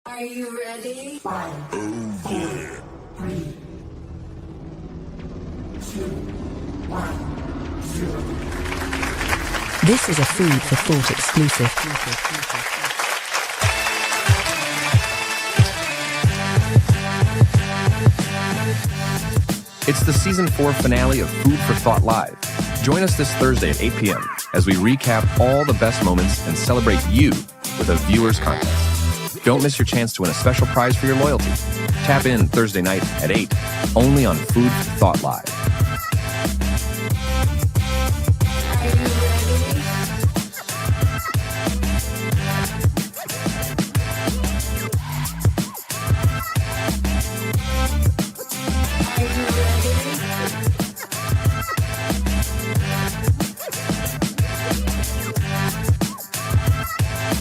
Are you ready? 5, 4, 3, 2, 1, 0. This is a Food for Thought exclusive. It's the Season 4 finale of Food for Thought Live. Join us this Thursday at 8 p.m. as we recap all the best moments and celebrate you with a viewer's contest. Don't miss your chance to win a special prize for your loyalty. Tap in Thursday night at 8, only on Food for Thought Live.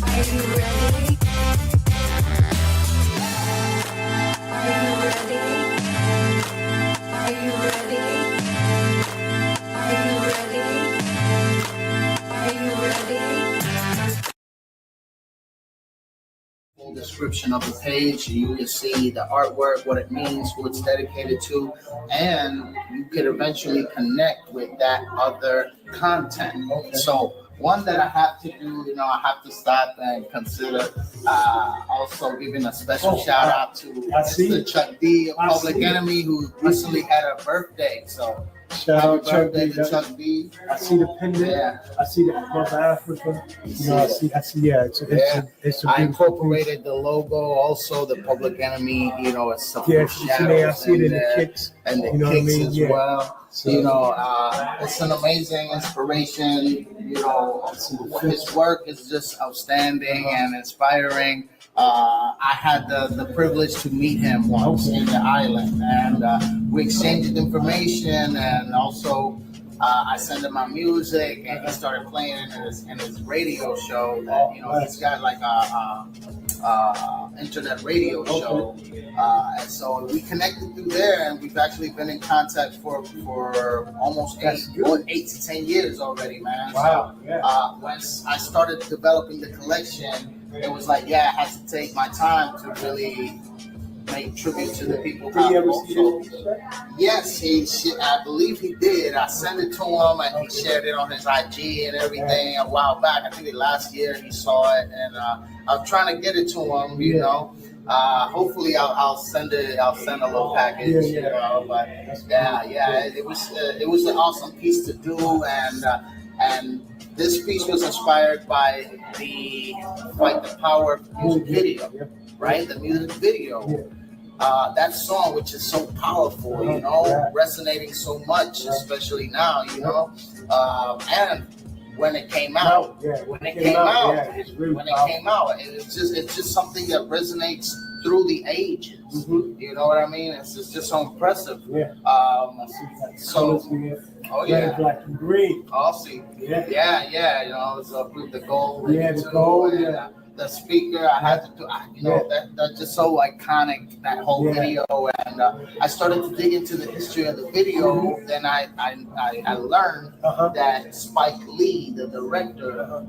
Are you ready? Are you ready? Are you ready? Are you ready? Are you ready? Are you ready? Are you ready? Full description of the page. You will see the artwork, what it means, who it's dedicated to, and you could eventually connect with that other content. So one that I have to do, I have to stop and consider also giving a special shout out to Mr. Chuck D, a Public Enemy, who recently had a birthday. So Shout out Chuck birthday D. to Chuck D. I see the pendant. Yeah. I see the Mother Africa. I see. Yeah, it's a I incorporated the logo, also the Public Enemy. It's some shadows I see it in the kicks and the what I kicks mean? as Yeah. well. So, It's an amazing inspiration. His work is just outstanding and inspiring. I had the privilege to meet him once in the island, and we exchanged information, and also I sent him my music, and he started playing in his radio show. That he's got like a internet radio show, and so we connected through there, and we've actually been in contact for almost 8 to 10 years already, man. Wow. So, once I started developing the collection, it was like, I had to take my time to really make tribute to the people. Did you ever see this? Yes, I believe he did. I sent it to him, and he shared it on his IG and everything a while back. I think last year he saw it, and I'm trying to get it to him. Hopefully I'll send it. I'll send a little package. But it was an awesome piece to do, and this piece was inspired by the Fight the Power music video, right? The music video. That song, which is so powerful, resonating so much, especially now, and when it came out, it's just something that resonates through the ages. Mm-hmm. You know what I mean? It's just so impressive. Yeah. Red, black, and green. Awesome. Yeah. It's with the gold. The gold. The speaker, I had to do, that's just so iconic, that whole video. And I started to dig into the history of the video. Then I learned that Spike Lee, the director,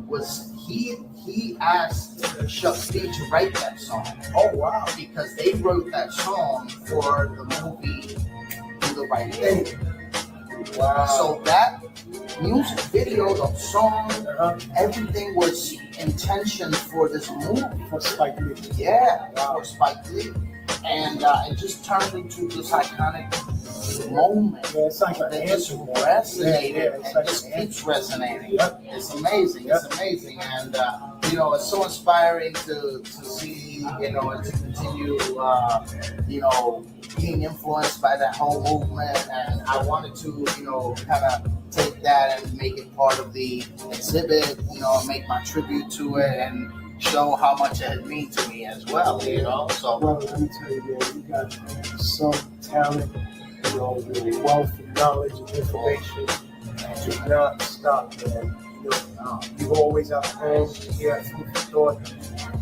he asked Chuck D to write that song. Oh, wow. Because they wrote that song for the movie Do the Right Thing. Wow. So that music video, the song, everything was intentioned for this movie. For Spike Lee. Yeah, for Spike Lee. And it just turned into this iconic moment that just resonated and just keeps resonating. It's amazing. It's amazing. And, it's so inspiring to see, and to continue, being influenced by that whole movement. And I wanted to, kind of take that and make it part of the exhibit, make my tribute to it and show how much it means to me as well, So, well, let me tell you, man, you got some talent, your wealth of knowledge and information. Do not stop, man. You're always out home, here at Food for Thought.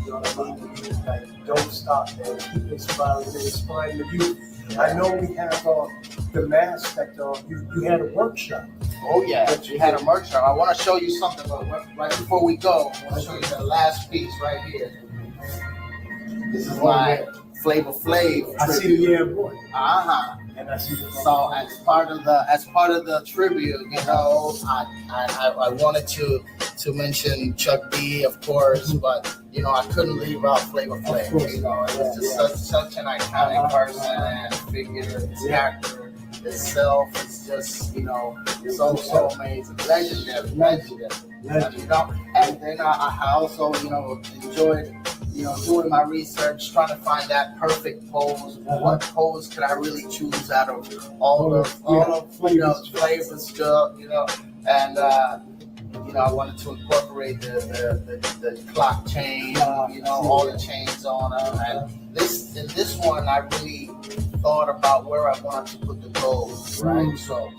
You know what I mean? Like, don't stop, man. Keep inspiring the youth. I know we have the mask that you had a workshop. Oh yeah, we had a workshop. I want to show you something, but right before we go, I want to show you the last piece right here. This is my Flavor Flav. I see the yeah boy. And I see the so as part of the tribute, you know, I wanted to mention Chuck D, of course, but you know, I couldn't leave out Flavor Flav. You know, it's just such an iconic person and figure. His character itself is just, you know, so amazing, legendary. You know, and then I also, you know, enjoyed, you know, doing my research, trying to find that perfect pose. What pose could I really choose out of all of you know, flavors stuff, you know, and you know, I wanted to incorporate the clock chain, you know, all the chains on them, and this one I really thought about where I wanted to put the gold, right? So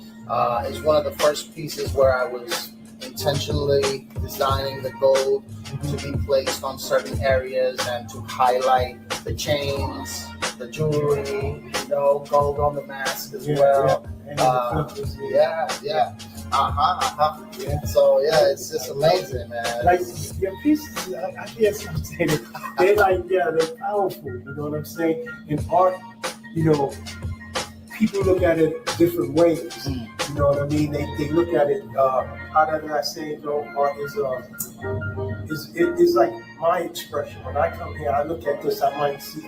it's one of the first pieces where I was intentionally designing the gold to be placed on certain areas and to highlight the chains, the jewelry, you know, gold on the mask as well. Yeah. So yeah, it's just amazing, man. Like your pieces, I can't say it. They're like, yeah, they're powerful. You know what I'm saying? In art, you know, people look at it different ways. You know what I mean? They look at it. How did I say it? Though, art is like my expression. When I come here, I look at this. I might see.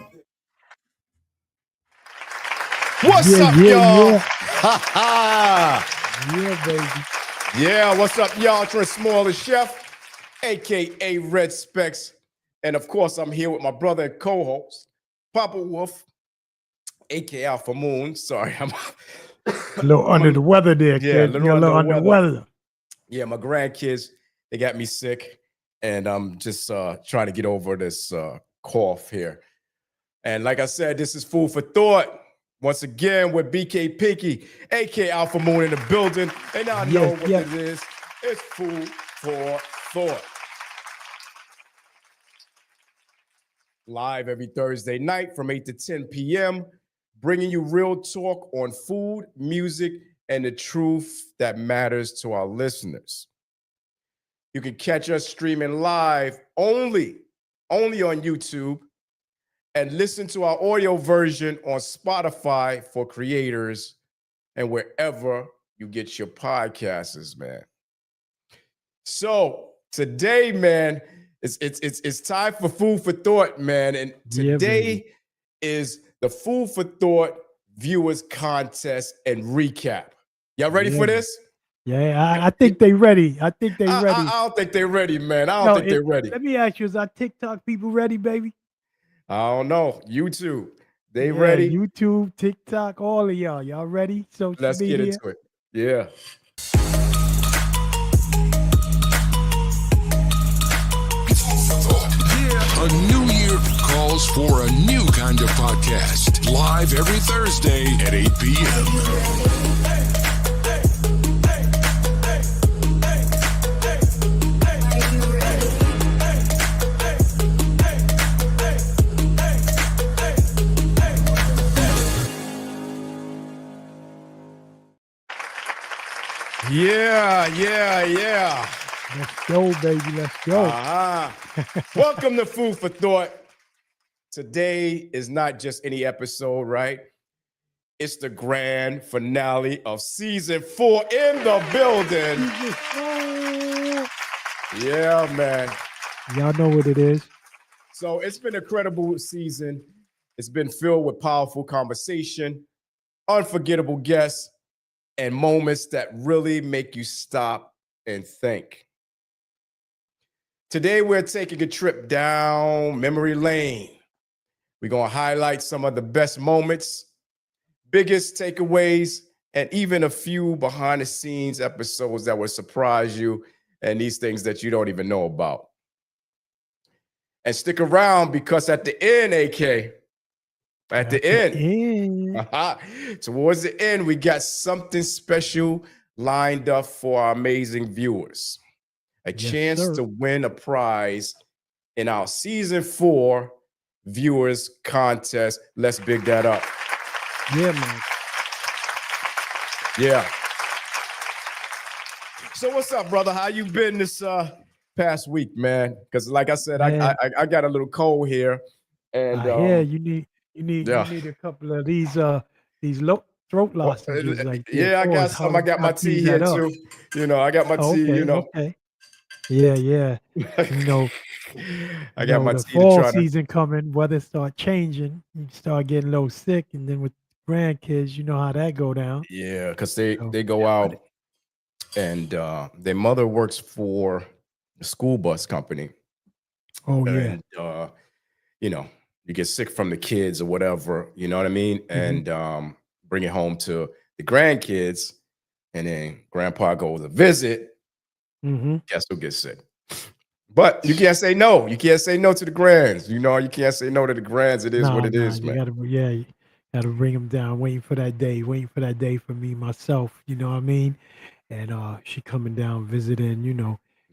What's up, y'all? Yeah. Ha ha! Yeah, baby. Yeah, what's up, y'all? Trent Small, the chef, aka Red Specs, and of course, I'm here with my brother and co-host, Papa Wolf, aka Alpha Moon. Sorry, I'm A little under the weather there, kid. Yeah, a little under the weather. Yeah, my grandkids, they got me sick, and I'm just trying to get over this cough here. And like I said, this is food for thought. Once again, with BK Pinky, aka Alpha Moon, in the building, and I know what it is. It's food for thought. Live every Thursday night from 8 to 10 p.m., bringing you real talk on food, music, and the truth that matters to our listeners. You can catch us streaming live only on YouTube, and listen to our audio version on Spotify for creators and wherever you get your podcasts, man. So today, man, it's time for food for thought, man. And today is the food for thought viewers contest and recap. Y'all ready for this? Yeah, I think they ready. I think they ready. I don't think they're ready, man. I don't think they're ready. Let me ask you, is our TikTok people ready, baby? I don't know. YouTube, they ready? YouTube, TikTok, all of y'all. Y'all ready? Let's get into it. Yeah. A new year calls for a new kind of podcast. Live every Thursday at 8 p.m. Yeah. Let's go, baby. Let's go. Welcome to Food for Thought. Today is not just any episode, right? It's the grand finale of season 4 in the building. Yeah, man. Y'all know what it is. So it's been an incredible season. It's been filled with powerful conversation, unforgettable guests, and moments that really make you stop and think. Today, we're taking a trip down memory lane. We're going to highlight some of the best moments, biggest takeaways, and even a few behind-the-scenes episodes that will surprise you and these things that you don't even know about. And stick around, because at the end, towards the end, we got something special lined up for our amazing viewers. A chance to win a prize in our season 4 viewers contest. Let's big that up. Yeah, man. Yeah. So what's up, brother? How you been this past week, man? Because like I said, I got a little cold here. And I hear you yeah. need a couple of these throat Oh, lozenges like this. yeah, I got Pause. some. I got my How tea tease here that up. too. I got my Oh, tea, okay, okay. Yeah, yeah. You know, I got my the tea to fall try to. season coming, weather start changing, you start getting a little sick, and then with grandkids, you know how that go down. Yeah, because they So they go deal with out it. and their mother works for a school bus company, Oh yeah. and you know, you get sick from the kids or whatever, you know what I mean, Hmm. and bring it home to the grandkids, and then grandpa goes to visit. Hmm. Guess who gets sick? But you can't say no. You can't say no to the grands. You can't say no to the grands. It is what Nah, it nah. is, You man. gotta, yeah, you gotta bring them down. Waiting for that day. Waiting for that day for me myself. You know what I mean? And she coming down visiting.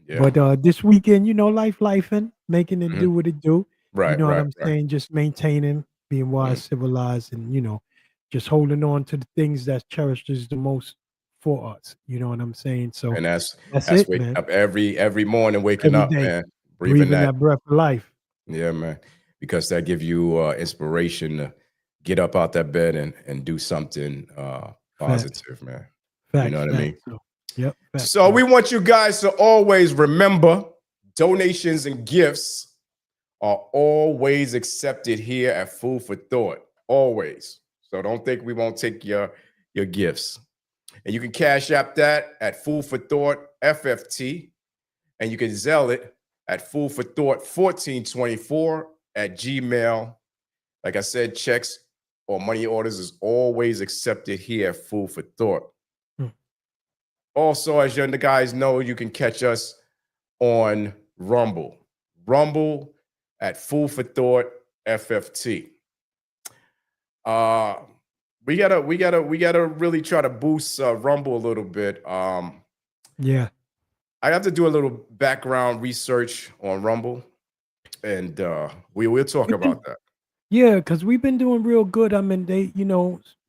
Yeah. But this weekend, life and making it Mhm. do what it do. You Right, know what right, I'm right. saying? Just maintaining, being Mhm. wise, civilized, and just holding on to the things that cherishes the most for us. You know what I'm saying? So And that's that's it, waking man. up every morning, waking Every up, day, man, breathing breathing that. that breath of life. Yeah, man. Because that give you inspiration to get up out that bed and do something Facts, positive, man. You know facts, what I mean? facts. So, yep, facts, So we man. want you guys to always remember donations and gifts are always accepted here at Food for Thought. Always. So don't think we won't take your gifts. And you can cash app that at Food for Thought FFT, and you can Zelle it at Food for Thought 1424 at Gmail. Like I said, checks or money orders is always accepted here at Food for Thought. Hmm. Also, as you guys know, you can catch us on Rumble. Rumble at Food for Thought FFT. Uh we gotta really try to boost Rumble a little bit. Yeah. I have to do a little background research on Rumble, and we'll talk We've been about that. Yeah, because we've been doing real good. I mean, they,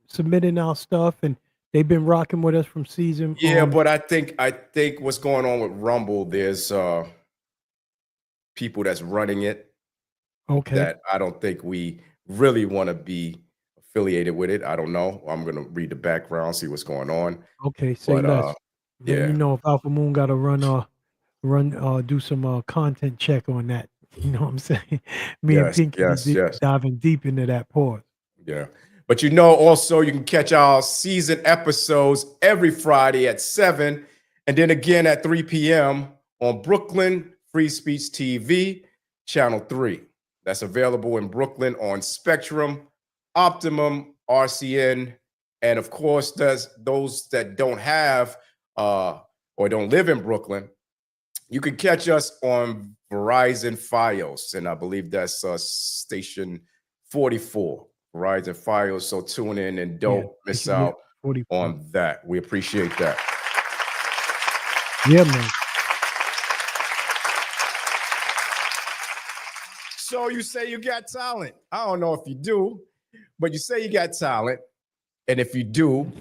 submitting our stuff, and they've been rocking with us from season. Yeah, but I think what's going on with Rumble, there's people that's running it Okay, that I don't think we really want to be affiliated with it. I don't know. I'm gonna read the background, see what's going on. okay, say But less. Let me yeah, know if Alpha Moon got to do some content check on that. You know what I'm saying? Me and yes, Pinky yes, yes. diving deep into that pause. Yeah. But also you can catch our season episodes every Friday at 7 and then again at 3 p.m. on Brooklyn Free Speech TV, Channel 3. That's available in Brooklyn on Spectrum, Optimum, RCN, and of course, there's those that don't have or don't live in Brooklyn. You can catch us on Verizon Fios, and I believe that's station 44, Verizon Fios. So tune in and Yeah, don't miss yeah, out 44. on that. We appreciate that. Yeah, man. So you say you got talent. I don't know if you do, but you say you got talent. And if you do,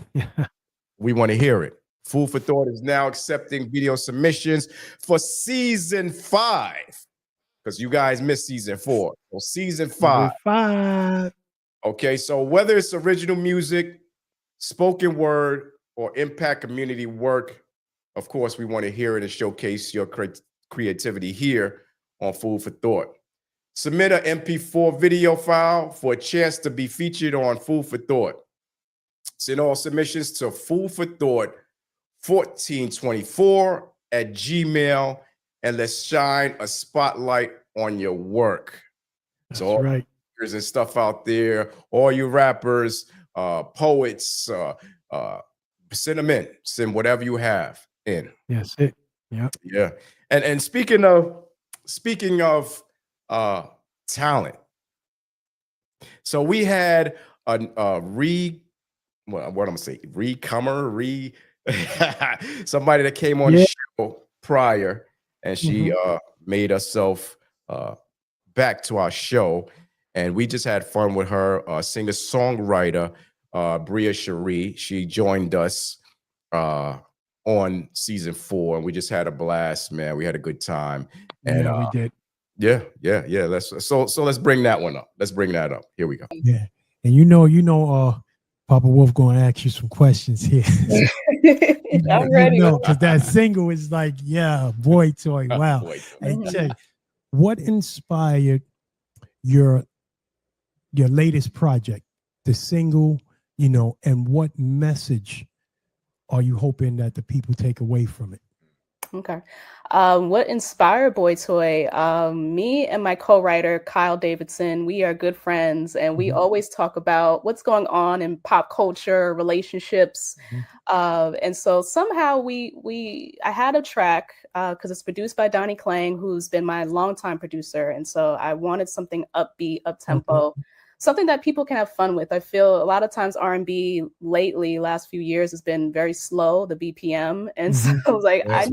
we want to hear it. Food for Thought is now accepting video submissions for season 5 because you guys missed season 4. So season 5. Season 5. Okay, so whether it's original music, spoken word, or impact community work, of course, we want to hear it and showcase your creativity here on Food for Thought. Submit an MP4 video file for a chance to be featured on Food for Thought. Send all submissions to Food for Thought 1424 at Gmail, and let's shine a spotlight on your work. So That's all right. and stuff out there, all you rappers, poets, send them in. Send whatever you have in. That's it. Yeah. Yeah. And speaking of talent, so we had a what I'm gonna say, somebody that came on the Yeah. show prior, and she Hmm. made herself back to our show, and we just had fun with her. Singer songwriter Bria Cherie, she joined us on season 4, and we just had a blast, man. We had a good time, and Yeah, we did. Yeah. Let's bring that one up. Let's bring that up. Here we go. Yeah. And Papa Wolf going to ask you some questions here. I'm ready. Because that single is like, yeah, boy toy. Wow. Boy, I tell you, what inspired your latest project, the single, and what message are you hoping that the people take away from it? Okay. What inspired Boy Toy? Me and my co-writer, Kyle Davidson, we are good friends, and we always talk about what's going on in pop culture, relationships. And so somehow I had a track because it's produced by Donnie Klang, who's been my longtime producer. And so I wanted something upbeat, up-tempo, something that people can have fun with. I feel a lot of times R&B lately, last few years, has been very slow, the BPM. And so I was like, It's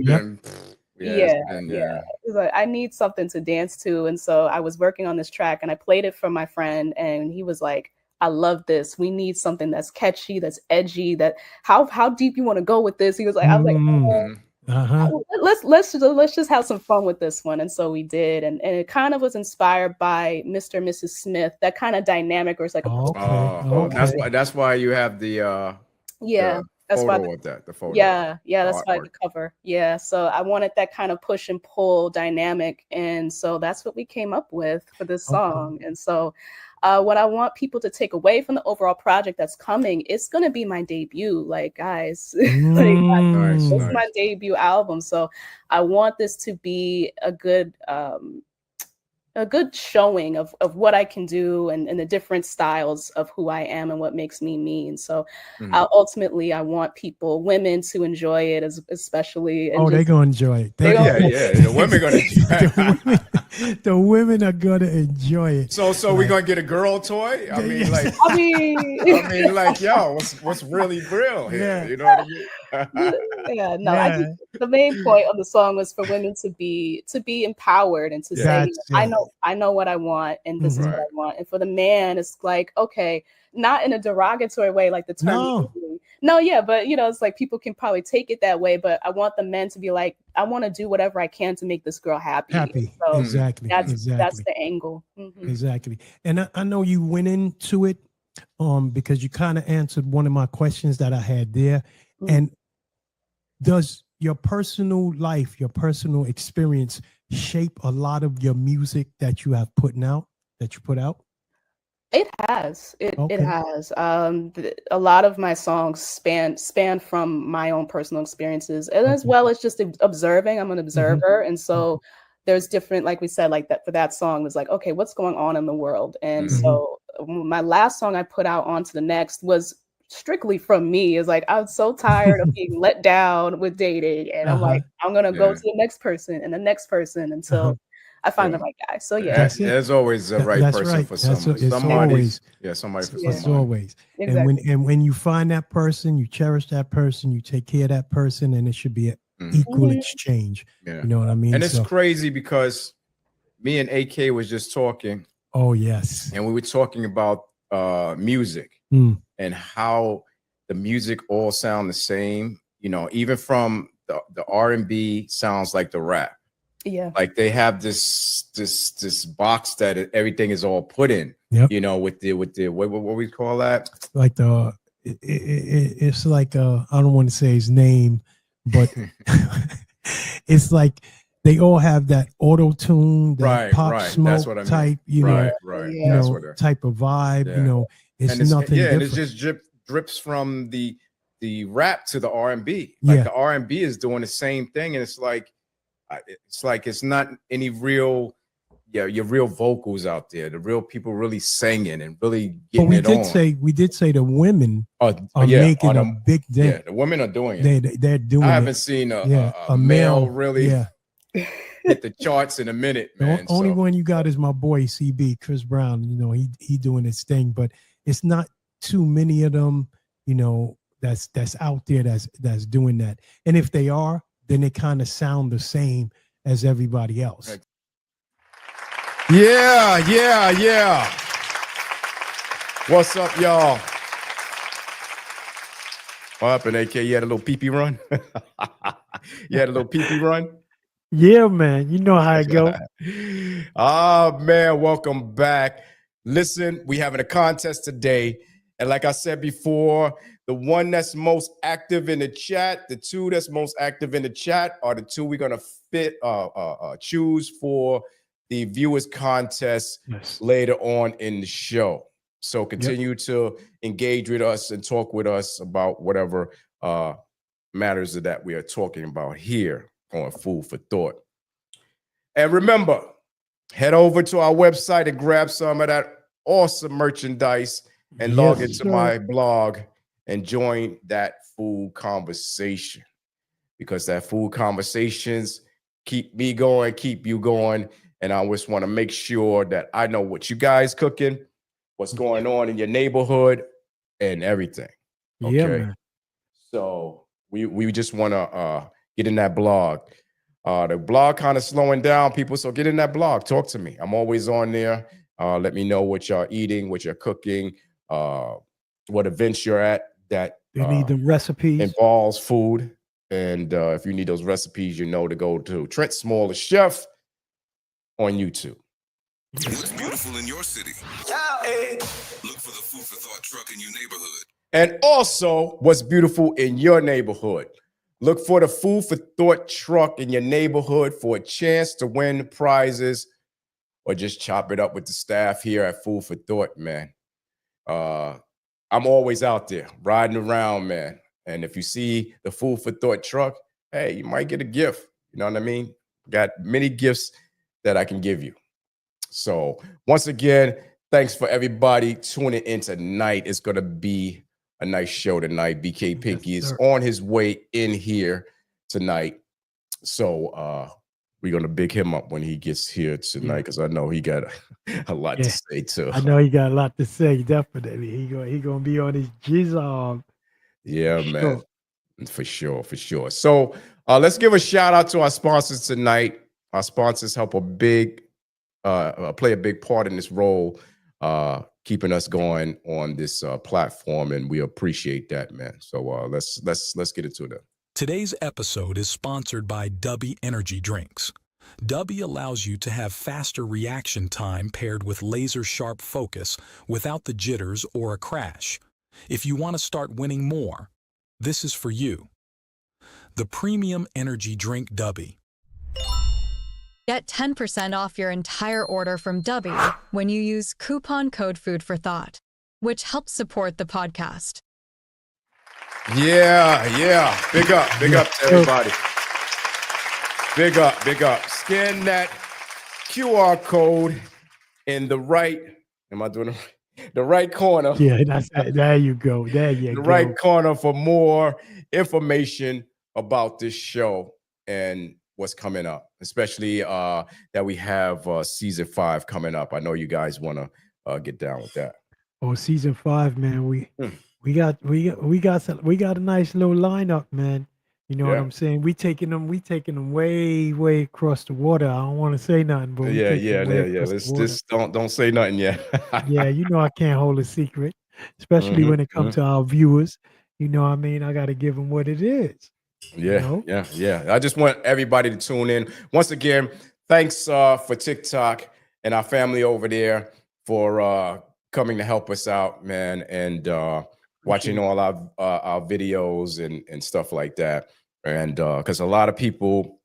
like, I need something to dance to. And so I was working on this track and I played it for my friend and he was like, I love this. We need something that's catchy, that's edgy, that how deep you want to go with this. He was like, I was like, let's just have some fun with this one. And so we did. And it kind of was inspired by Mr. and Mrs. Smith, that kind of dynamic where it's like, That's why you have the that's why the photo. That's why the cover. Yeah. So I wanted that kind of push and pull dynamic. And so that's what we came up with for this song. And so what I want people to take away from the overall project that's coming, it's going to be my debut. Like, guys, it's my debut album. So I want this to be a good showing of what I can do and the different styles of who I am and what makes me me. And so ultimately, I want women to enjoy it, especially. They're going to enjoy it. The women are going to enjoy it. The women are going to enjoy it. So we're going to get a girl toy? I mean, what's really real here? Yeah. You know what I mean? I think the main point of the song was for women to be empowered and to say, I know what I want and this is what I want. And for the man, it's like, okay, not in a derogatory way, like the term. But it's like people can probably take it that way. But I want the men to be like, I want to do whatever I can to make this girl happy. So exactly. That's the angle. Exactly. And I know you went into it because you kind of answered one of my questions that I had there. And does your personal life, your personal experience shape a lot of your music that you put out? It has. It has. A lot of my songs span from my own personal experiences, and as well as just observing. I'm an observer, and so there's different, like we said, like that for that song was like, okay, what's going on in the world? And so my last song I put out onto the next was strictly from me. Is like, I'm so tired of being let down with dating, and I'm like, I'm gonna go to the next person and the next person until I find the right guy. So there's always a right person for someone. Somebody for someone. Always. Exactly. And when you find that person, you cherish that person, you take care of that person, and it should be an equal exchange. You know what I mean? And it's crazy because me and AK was just talking. Oh yes. And we were talking about music and how the music all sound the same. Even from the R&B sounds like the rap. Yeah, like they have this box that everything is all put in. With the what we call that? Like it's like I don't want to say his name, but it's like they all have that auto tune, that pop smoke type, type of vibe. It's nothing different. And it just drips from the rap to the R&B. Like the R&B is doing the same thing, and it's like it's not any real your real vocals out there, the real people really singing and really getting it on. We did say the women are making a big dent. Yeah, the women are doing it. They're doing it. I haven't seen a male really hit the charts in a minute, man. The only one you got is my boy CB, Chris Brown. He doing his thing, but it's not too many of them, that's out there that's doing that. And if they are, then they kind of sound the same as everybody else. Yeah. What's up, y'all? What happened, AK? You had a little pee-pee run? You had a little pee-pee run? Yeah, man. You know how it go. Ah, man, welcome back. Listen, we having a contest today. And like I said before, the one that's most active in the chat, the two that's most active in the chat are the two we're gonna choose for the viewers contest Yes. later on in the show. So continue to engage with us and talk with us about whatever matters that we are talking about here on Food for Thought. And remember, head over to our website and grab some of that awesome merchandise and log Yes, into sir. my blog and join that food conversation, because that food conversations keep me going, keep you going. And I just want to make sure that I know what you guys cooking, what's going on in your neighborhood, and everything. Yeah, Okay. man. So we just want to get in that blog. The blog kind of slowing down, people. So get in that blog. Talk to me. I'm always on there. Let me know what y'all eating, what you're cooking, what events you're at that They need the recipes. involves food. And if you need those recipes, you know to go to Trent Smaller Chef on YouTube. What's beautiful in your city? Look for the Food for Thought truck in your neighborhood. And also, what's beautiful in your neighborhood. Look for the Food for Thought truck in your neighborhood for a chance to win prizes, or just chop it up with the staff here at Food for Thought, man. I'm always out there riding around, man. And if you see the Food for Thought truck, hey, you might get a gift. You know what I mean? Got many gifts that I can give you. So once again, thanks for everybody tuning in tonight. It's going to be a nice show tonight. BK Pinky is on his way in here tonight. So we're going to big him up when he gets here tonight, because I know he got a lot to say too. I know he got a lot to say, definitely. He going to be on his jizz. Yeah, man. For sure, for sure. So let's give a shout out to our sponsors tonight. Our sponsors help play a big part in this role, keeping us going on this platform, and we appreciate that, man. So let's get into it. Today's episode is sponsored by Dubby Energy Drinks. Dubby allows you to have faster reaction time paired with laser-sharp focus without the jitters or a crash. If you want to start winning more, this is for you. The Premium Energy Drink Dubby. Get 10% off your entire order from Dubby when you use coupon code Food for Thought, which helps support the podcast. Yeah. Big up to everybody. Big up. Scan that QR code in the right. Am I doing it right? The right corner. Yeah, there you go. The right corner for more information about this show and what's coming up, especially that we have season 5 coming up. I know you guys want to get down with that. Oh, season 5, man. We got a nice little lineup, man. You know what I'm saying? We taking them way across the water. I don't want to say nothing, but Let's just don't say nothing yet. Yeah, you know I can't hold a secret, especially when it comes to our viewers. You know what I mean? I got to give them what it is. Yeah. I just want everybody to tune in. Once again, thanks for TikTok and our family over there for coming to help us out, man, and watching all our videos and stuff like that. And because a lot of people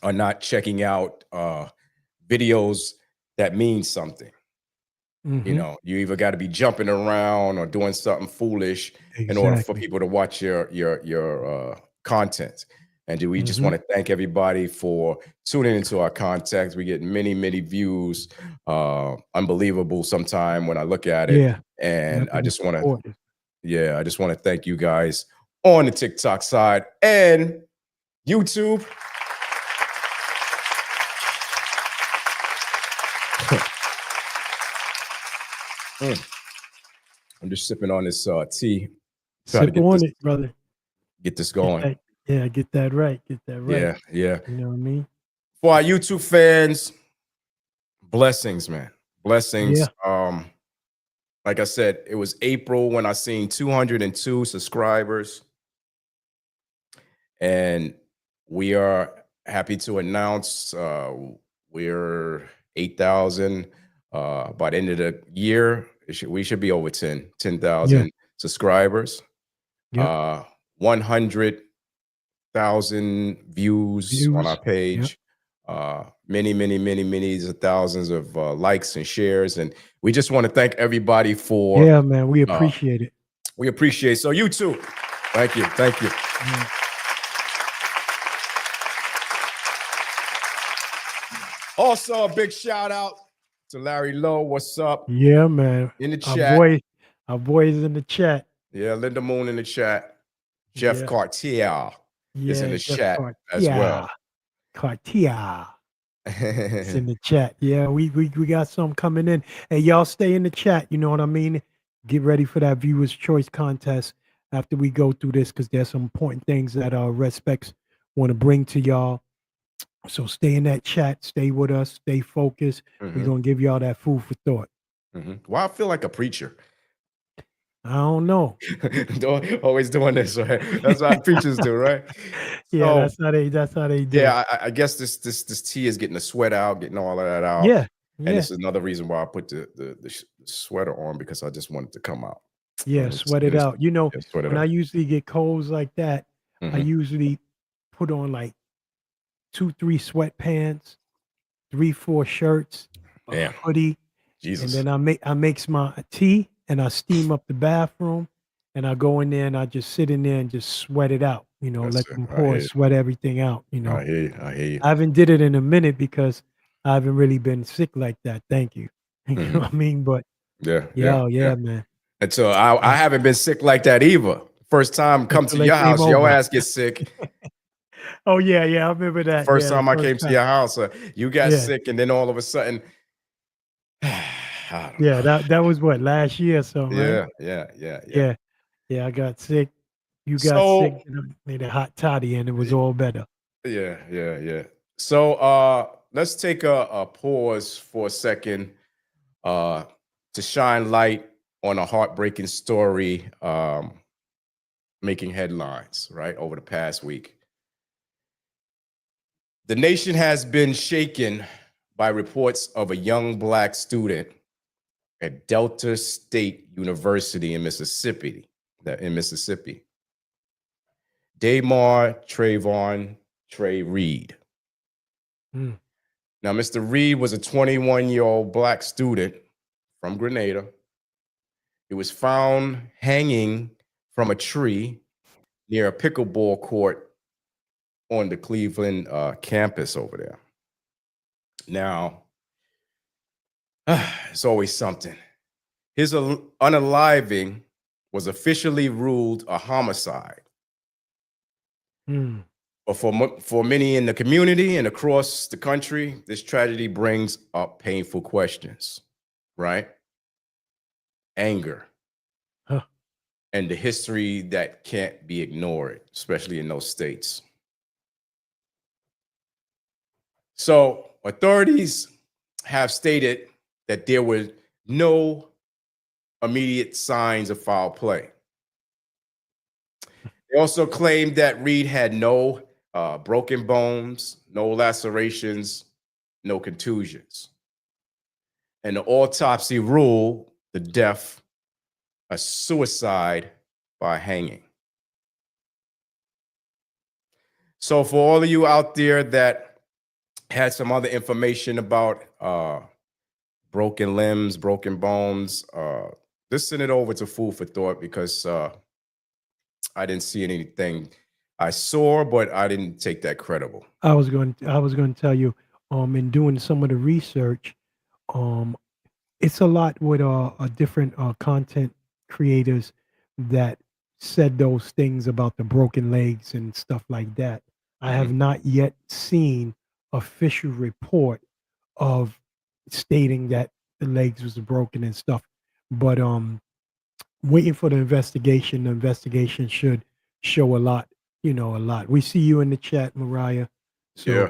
are not checking out videos that mean something. You know, you either got to be jumping around or doing something foolish in order for people to watch your content. And we just want to thank everybody for tuning into our content. We get many views, unbelievable sometime when I look at it. Yeah. And I just want to thank you guys on the TikTok side and YouTube. I'm just sipping on this tea. Sip on it, brother. Get this going. Get that right. Yeah. You know what I mean? For our YouTube fans, blessings, man. Blessings. Yeah. Like I said, it was April when I seen 202 subscribers. And we are happy to announce we're 8,000 by the end of the year. We should be over 10,000 subscribers. Yep. 100,000 views on our Views. page. Many of thousands of likes and shares. And we just want to thank everybody for. Yeah, man, we appreciate it. We appreciate. So you too. Thank you. Thank you. Also, a big shout out to Larry Lowe. What's up? Yeah, man. In the chat. Our boys in the chat. Yeah, Linda Moon in the chat. Jeff Cartier is in the chat as well. Cartier. It's in the chat. Yeah, we got some coming in. Hey, y'all stay in the chat. You know what I mean? Get ready for that Viewers Choice contest after we go through this, because there's some important things that our Respects want to bring to y'all. So stay in that chat. Stay with us. Stay focused. We're going to give y'all that food for thought. Well, I feel like a preacher. I don't know. Always doing this, right? That's how preachers do, right? Yeah, So, that's how they do. Yeah, I guess this tea is getting the sweat out, getting all of that out. Yeah. And this is another reason why I put the sweater on, because I just wanted to come out. Yeah, sweat it out. You know, when I usually get colds like that, I usually put on like 2-3 sweatpants, 3-4 shirts, a hoodie, and then I makes my tea and I steam up the bathroom, and I go in there and I just sit in there and just sweat it out. You know, let them pour, sweat everything out. You know, I hear you. I haven't did it in a minute because I haven't really been sick like that. Thank you. You know what I mean? But yeah, man. And so I haven't been sick like that either. First time come to your house, your ass gets sick. Oh yeah, I remember that. First time I came to your house, you got sick, and then all of a sudden, that was what, last year or so, right? Yeah. I got sick. You got sick, and I made a hot toddy, and it was all better. Yeah. So let's take a pause for a second to shine light on a heartbreaking story making headlines, right, over the past week. The nation has been shaken by reports of a young Black student at Delta State University in Mississippi. Damar Trayvon Trey Reed. Now, Mr. Reed was a 21-year-old Black student from Grenada. He was found hanging from a tree near a pickleball court on the Cleveland campus over there. Now, it's always something. His unaliving was officially ruled a homicide. But for many in the community and across the country, this tragedy brings up painful questions, right? Anger. And the history that can't be ignored, especially in those states. So authorities have stated that there were no immediate signs of foul play. They also claimed that Reed had no broken bones, no lacerations, no contusions. And the autopsy ruled the death a suicide by hanging. So for all of you out there that had some other information about broken limbs, broken bones, just send it over to Food for Thought, because I didn't see anything. I saw, but I didn't take that credible. I was going to tell you, in doing some of the research, it's a lot with different content creators that said those things about the broken legs and stuff like that. I have not yet seen official report of stating that the legs was broken and stuff, but waiting for the investigation. The investigation should show a lot. We see you in the chat, Mariah. So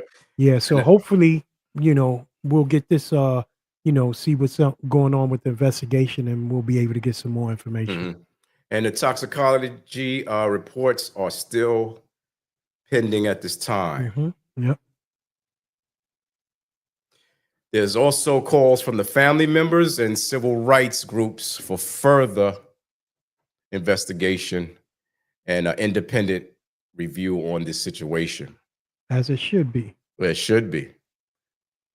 so hopefully, we'll get this see what's going on with the investigation, and we'll be able to get some more information. And the toxicology reports are still pending at this time. There's also calls from the family members and civil rights groups for further investigation and independent review on this situation. As it should be. Well, it should be.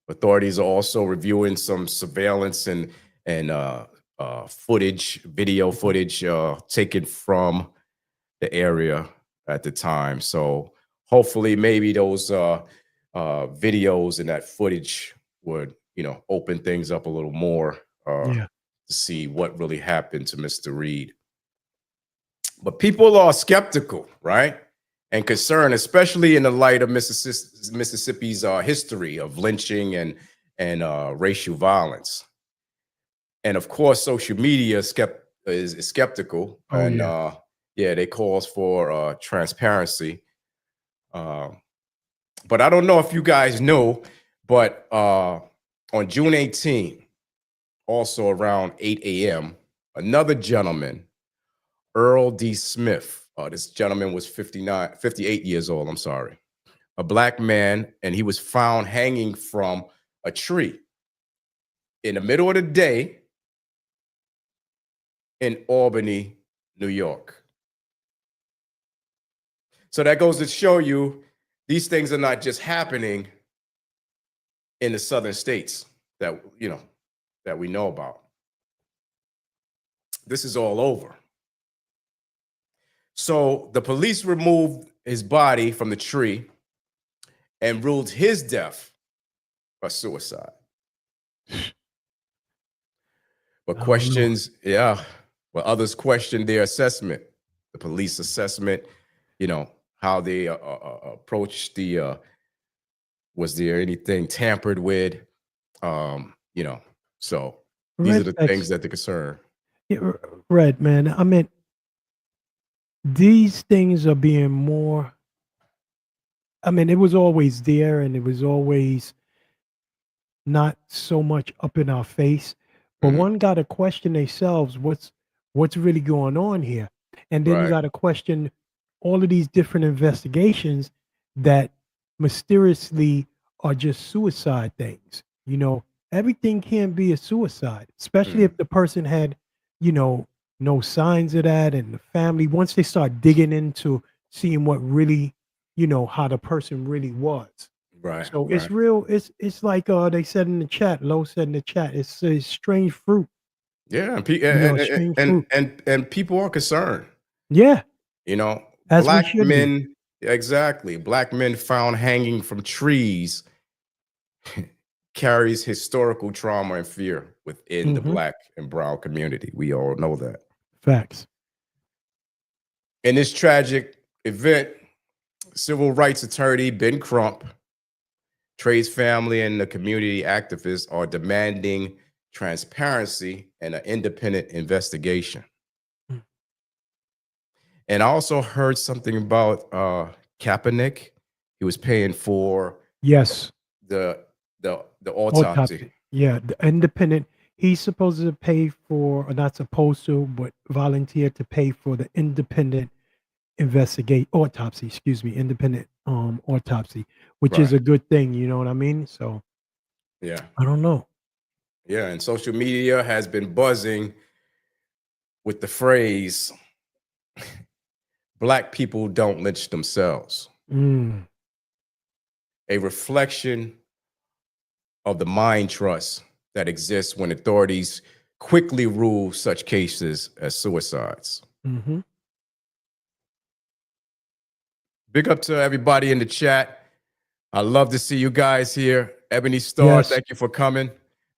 Authorities are also reviewing some surveillance and footage, video footage taken from the area at the time. So hopefully, maybe those videos and that footage would, open things up a little more Yeah. to see what really happened to Mr. Reed. But people are skeptical, right? And concerned, especially in the light of Mississippi's history of lynching and racial violence. And of course, social media is skeptical. Oh, and yeah. they calls for transparency. But I don't know if you guys know, but on June 18, also around 8 a.m., another gentleman, Earl D. Smith, this gentleman was 58 years old, I'm sorry, a black man, and he was found hanging from a tree in the middle of the day in Albany, New York. So that goes to show you these things are not just happening in the southern states that we know about. This is all over. So the police removed his body from the tree and ruled his death a suicide. But others questioned their assessment, the police assessment, how they approached was there anything tampered with? So these are the things that they're concerned. Yeah, Red, man. I mean, these things are being more. I mean, it was always there, and it was always not so much up in our face. But one got to question themselves, what's really going on here, and then you Right. got to question all of these different investigations that mysteriously are just suicide things. Everything can be a suicide, especially if the person had, no signs of that, and the family, once they start digging into seeing what really, how the person really was. Right. So right. it's real. It's like they said in the chat. Lo said in the chat. It's a strange fruit. Yeah, Strange fruit. and people are concerned. Yeah, as we Black should be. men, exactly. Black men found hanging from trees carries historical trauma and fear within the Mhm. Black and brown community. We all know that. Facts. In this tragic event, civil rights attorney Ben Crump, Trey's family, and the community activists are demanding transparency and an independent investigation. Mm. And I also heard something about Kaepernick. He was paying for Yes. the autopsy. Autopsy. Yeah, the independent. He's supposed to pay for, or not supposed to, but volunteer to pay for the independent autopsy. Excuse me, independent autopsy, which is Right. a good thing. You know what I mean? So Yeah. I don't know. Yeah. And social media has been buzzing with the phrase, Black people don't lynch themselves. Mm. A reflection of the mind trust that exists when authorities quickly rule such cases as suicides. Hmm. Big up to everybody in the chat. I love to see you guys here. Ebony Star, Yes. thank you for coming.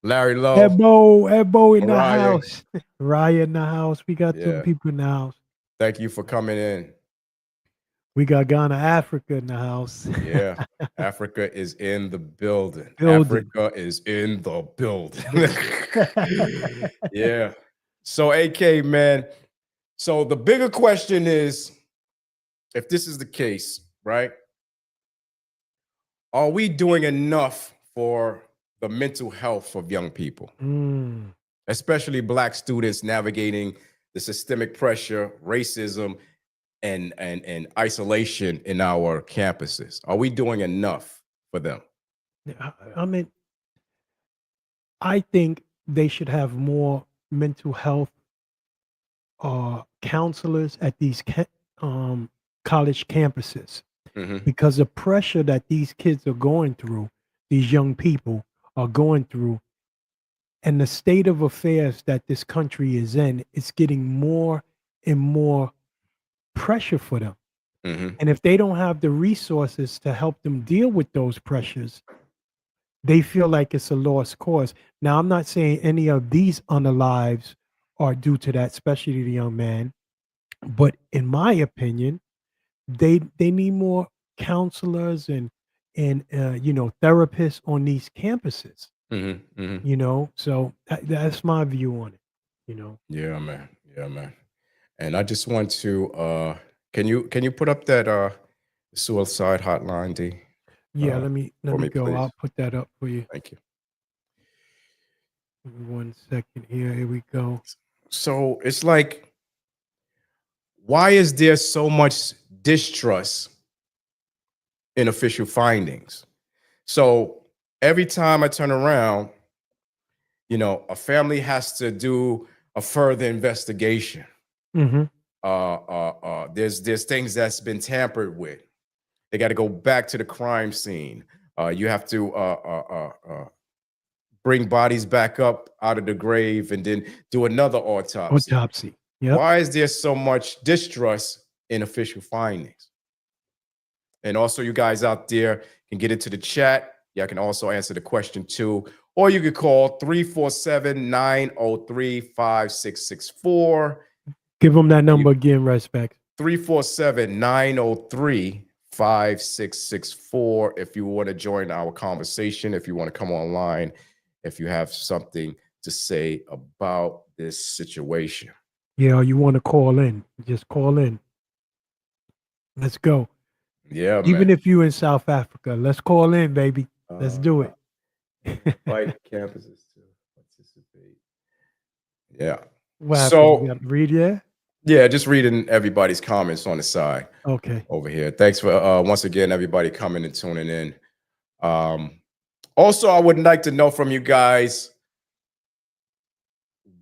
Larry Lowe. Ebo in the Mariah. house. Raya in the house. We got some Yeah. people in the house. Thank you for coming in. We got Ghana, Africa in the house. Yeah. Africa is in the building. Building. Africa is in the building. Yeah. So, AK, man. So the bigger question is, if this is the case, right? Are we doing enough for the mental health of young people, Mm. especially Black students navigating the systemic pressure, racism, and isolation in our campuses? Are we doing enough for them? I mean, I think they should have more mental health counselors at these college campuses, Mm-hmm. because the pressure that these kids are going through, these young people are going through, and the state of affairs that this country is in, it's getting more and more pressure for them. Mm-hmm. And if they don't have the resources to help them deal with those pressures, they feel like it's a lost cause. Now, I'm not saying any of these unalives are due to that, especially the young man. But in my opinion, they need more counselors and therapists on these campuses. Mm-hmm. Mm-hmm. So that's my view on it. You know. Yeah, man. Yeah, man. And I just want to can you put up that suicide hotline, D? Yeah. Let For me me, go. please. I'll put that up for you. Thank you. Give me 1 second here. Here we go. So it's like, why is there so much distrust in official findings? So every time I turn around, a family has to do a further investigation. Mm-hmm. There's things that's been tampered with. They got to go back to the crime scene. You have to bring bodies back up out of the grave and then do another autopsy. Autopsy. Yep. Why is there so much distrust in official findings? And also, you guys out there can get into the chat. Y'all can also answer the question too. Or you could call 347-903-5664. Give them that number again, Respect. 347-903-5664 if you want to join our conversation, if you want to come online, if you have something to say about this situation. Yeah, or you want to call in, just call in. Let's go. Yeah, Even man. if you in South Africa, let's call in, baby. Let's do it. Invite campuses to participate. Yeah. What happened? So, You got to read, yeah? yeah, just reading everybody's comments on the side Okay. over here. Thanks for once again everybody coming and tuning in. Also, I would like to know from you guys,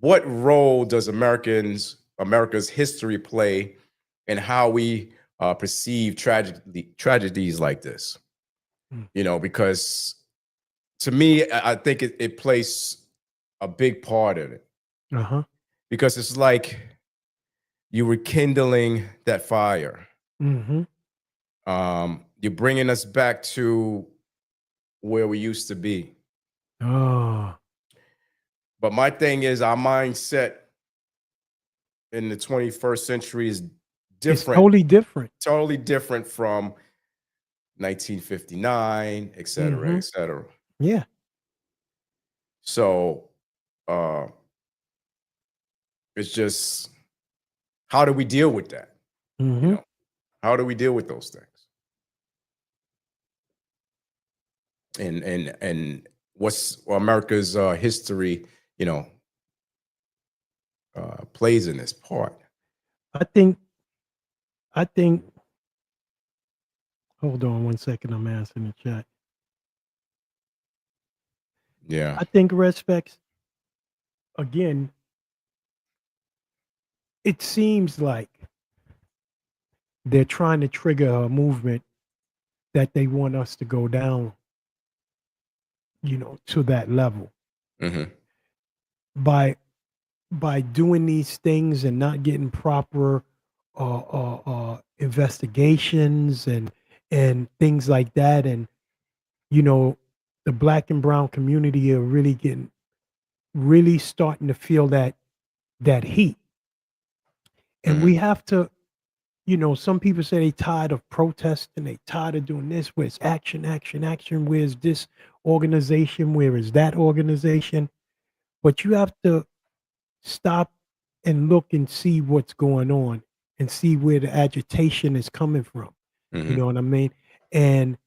what role does America's history play in how we perceive tragedies like this? Because to me, I think it plays a big part in it. Uh-huh. Because it's like you rekindling that fire. Mm-hmm. You're bringing us back to where we used to be. Oh. But my thing is, our mindset in the 21st century is different. It's totally different from 1959, et cetera, et cetera. Yeah. So it's just, how do we deal with that? Mm-hmm. How do we deal with those things? And what's America's history, plays in this part? I think. Hold on 1 second. I'm answering the chat. Yeah. I think Respects. Again, it seems like they're trying to trigger a movement that they want us to go down, to that level. Mm-hmm. By doing these things and not getting proper investigations and things like that, and the Black and brown community are really starting to feel that heat, and we have to. Some people say they tired of protesting, they tired of doing this. Where's action, action, action? Where's this organization? Where is that organization? But you have to stop and look and see what's going on and see where the agitation is coming from. Mm-hmm. You know what I mean? And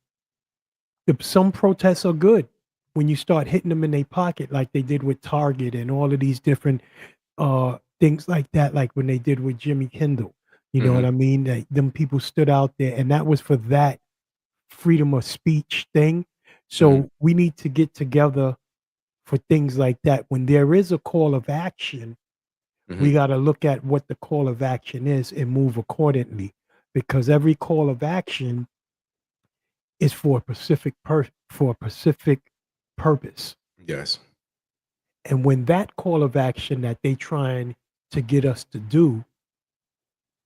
some protests are good when you start hitting them in their pocket, like they did with Target and all of these different things like that, like when they did with Jimmy Kendall. You know what I mean? Them people stood out there, and that was for that freedom of speech thing. So we need to get together for things like that. When there is a call of action, we got to look at what the call of action is and move accordingly, because every call of action is for a specific purpose. Yes. And when that call of action that they trying to get us to do,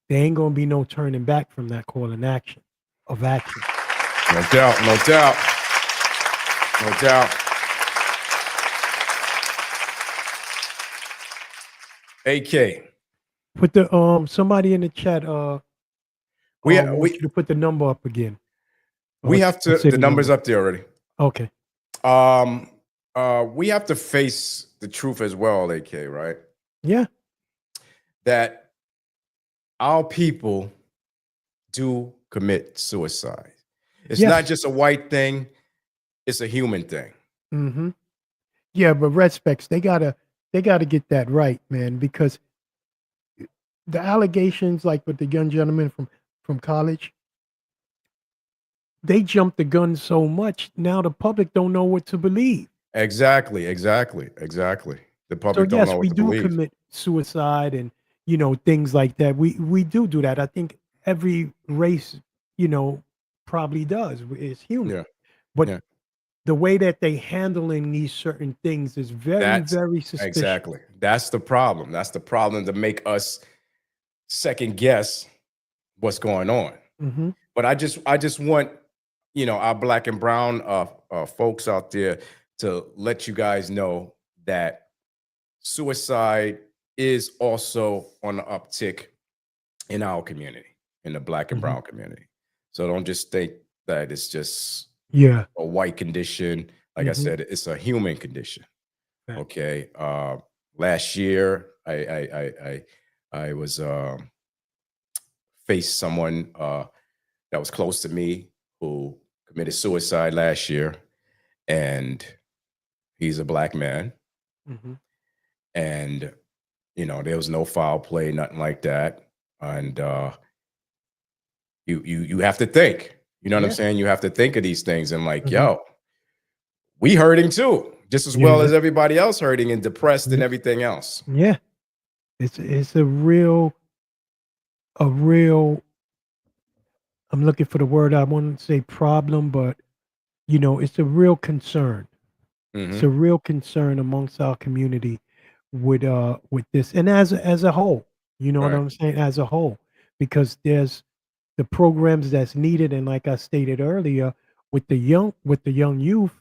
there ain't gonna be no turning back from that call in action of action. No doubt, no doubt. No doubt. AK. Put the somebody in the chat We wants you to put the number up again. we Or have to say the numbers up there already. Okay. We have to face the truth as well, AK, right? Yeah. That our people do commit suicide. It's Yes. not just a white thing, it's a human thing. Mm-hmm. Yeah, but Red Specs, they gotta get that right, man, because the allegations, like with the young gentleman from college, they jumped the gun so much. Now the public don't know what to believe. Exactly. The So public don't yes, know we what to do believe. commit suicide and things like that. We do that. I think every race, probably does. It's human. Yeah. But Yeah. the way that they handling these certain things is very, That's very suspicious. exactly. That's the problem. That's the problem, to make us second guess what's going on. Mm-hmm. But I just want, our black and brown folks out there to let you guys know that suicide is also on the uptick in our community, in the black and brown community. So don't just think that it's just Yeah. a white condition. Like I said, it's a human condition. Right. Okay. Last year, I was faced someone that was close to me who committed suicide last year, and he's a black man. Mm-hmm. And there was no foul play, nothing like that. And you have to think, what I'm saying? You have to think of these things and like, yo, we hurting too, just as well as everybody else hurting and depressed and everything else. Yeah. It's a real I'm looking for the word. I want to say problem, but it's a real concern. It's a real concern amongst our community with this, and as a whole, you know what Right. I'm saying, as a whole, because there's the programs that's needed, and like I stated earlier, with the young youth,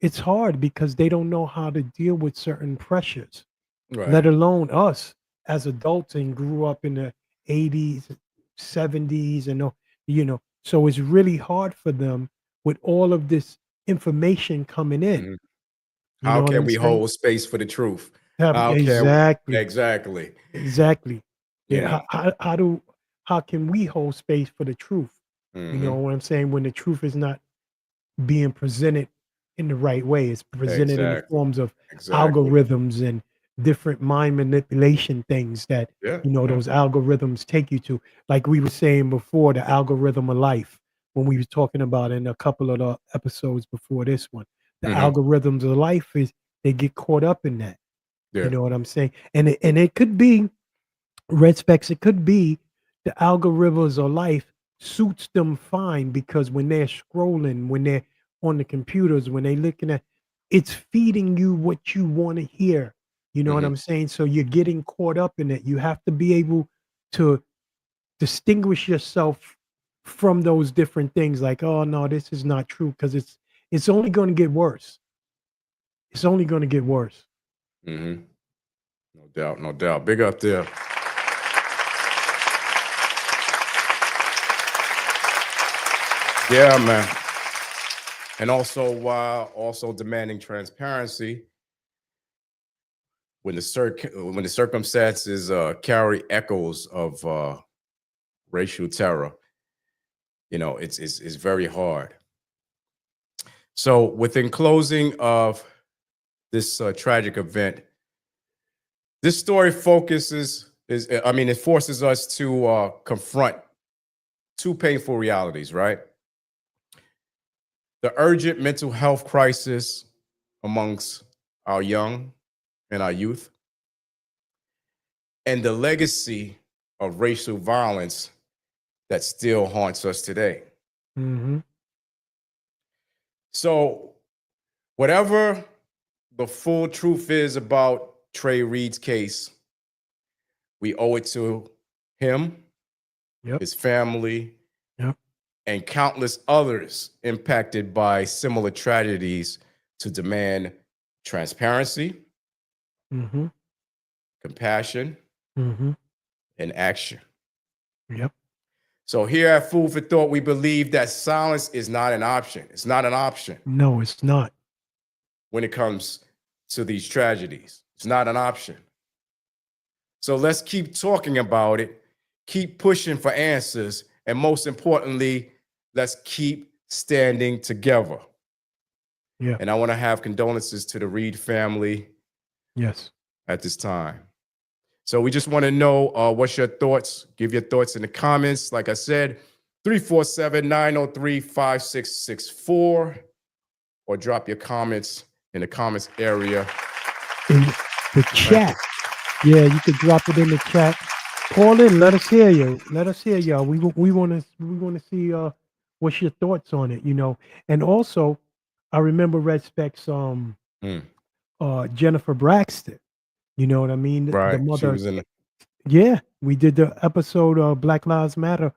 it's hard because they don't know how to deal with certain pressures, Right. let alone us as adults and grew up in the 80s, 70s, and so it's really hard for them with all of this information coming in. Mhm. You How know what can I'm we saying? hold space for the truth? How can Exactly. exactly? Exactly. You Yeah. know. How can we hold space for the truth? You know Mhm. what I'm saying? When the truth is not being presented in the right way, it's presented in the Exactly. forms of Exactly. algorithms and different mind manipulation things that Yeah. those algorithms take you to. Like we were saying before, the algorithm of life, when we were talking about in a couple of the episodes before this one. The algorithms of life is they get caught up in that. Yeah. You know what I'm saying? And it could be Red Specs, it could be the algorithms of life suits them fine because when they're scrolling, when they're on the computers, when they're looking at, it's feeding you what you want to hear. You know what I'm saying? So you're getting caught up in it. You have to be able to distinguish yourself from those different things. Like, oh no, this is not true, because it's only going to get worse. It's only going to get worse. No doubt, no doubt. Big up there. Yeah, man. And also demanding transparency when the circumstances carry echoes of racial terror. It's very hard. So, within closing of this tragic event, this story it forces us to confront two painful realities, right? The urgent mental health crisis amongst our young and our youth, and the legacy of racial violence that still haunts us today. Mm-hmm. So, whatever the full truth is about Trey Reed's case, we owe it to him, Yep. his family, Yep. and countless others impacted by similar tragedies to demand transparency, Mm-hmm. compassion, Mm-hmm. and action. Yep. So here at Food for Thought, we believe that silence is not an option. It's not an option No, it's not. when it comes to these tragedies. It's not an option. So let's keep talking about it, keep pushing for answers, and most importantly, let's keep standing together. Yeah. And I want to have condolences to the Reed family Yes. at this time. So we just want to know what's your thoughts. Give your thoughts in the comments. Like I said, 347-903-5664, or drop your comments in the comments area. In the chat. Yeah, you could drop it in the chat. Call in. Let us hear you. Let us hear y'all. We want to see what's your thoughts on it. And also, I remember Red Specs Jennifer Braxton. You know what I mean? Right. The She mother. was in the Yeah, we did the episode Black Lives Matter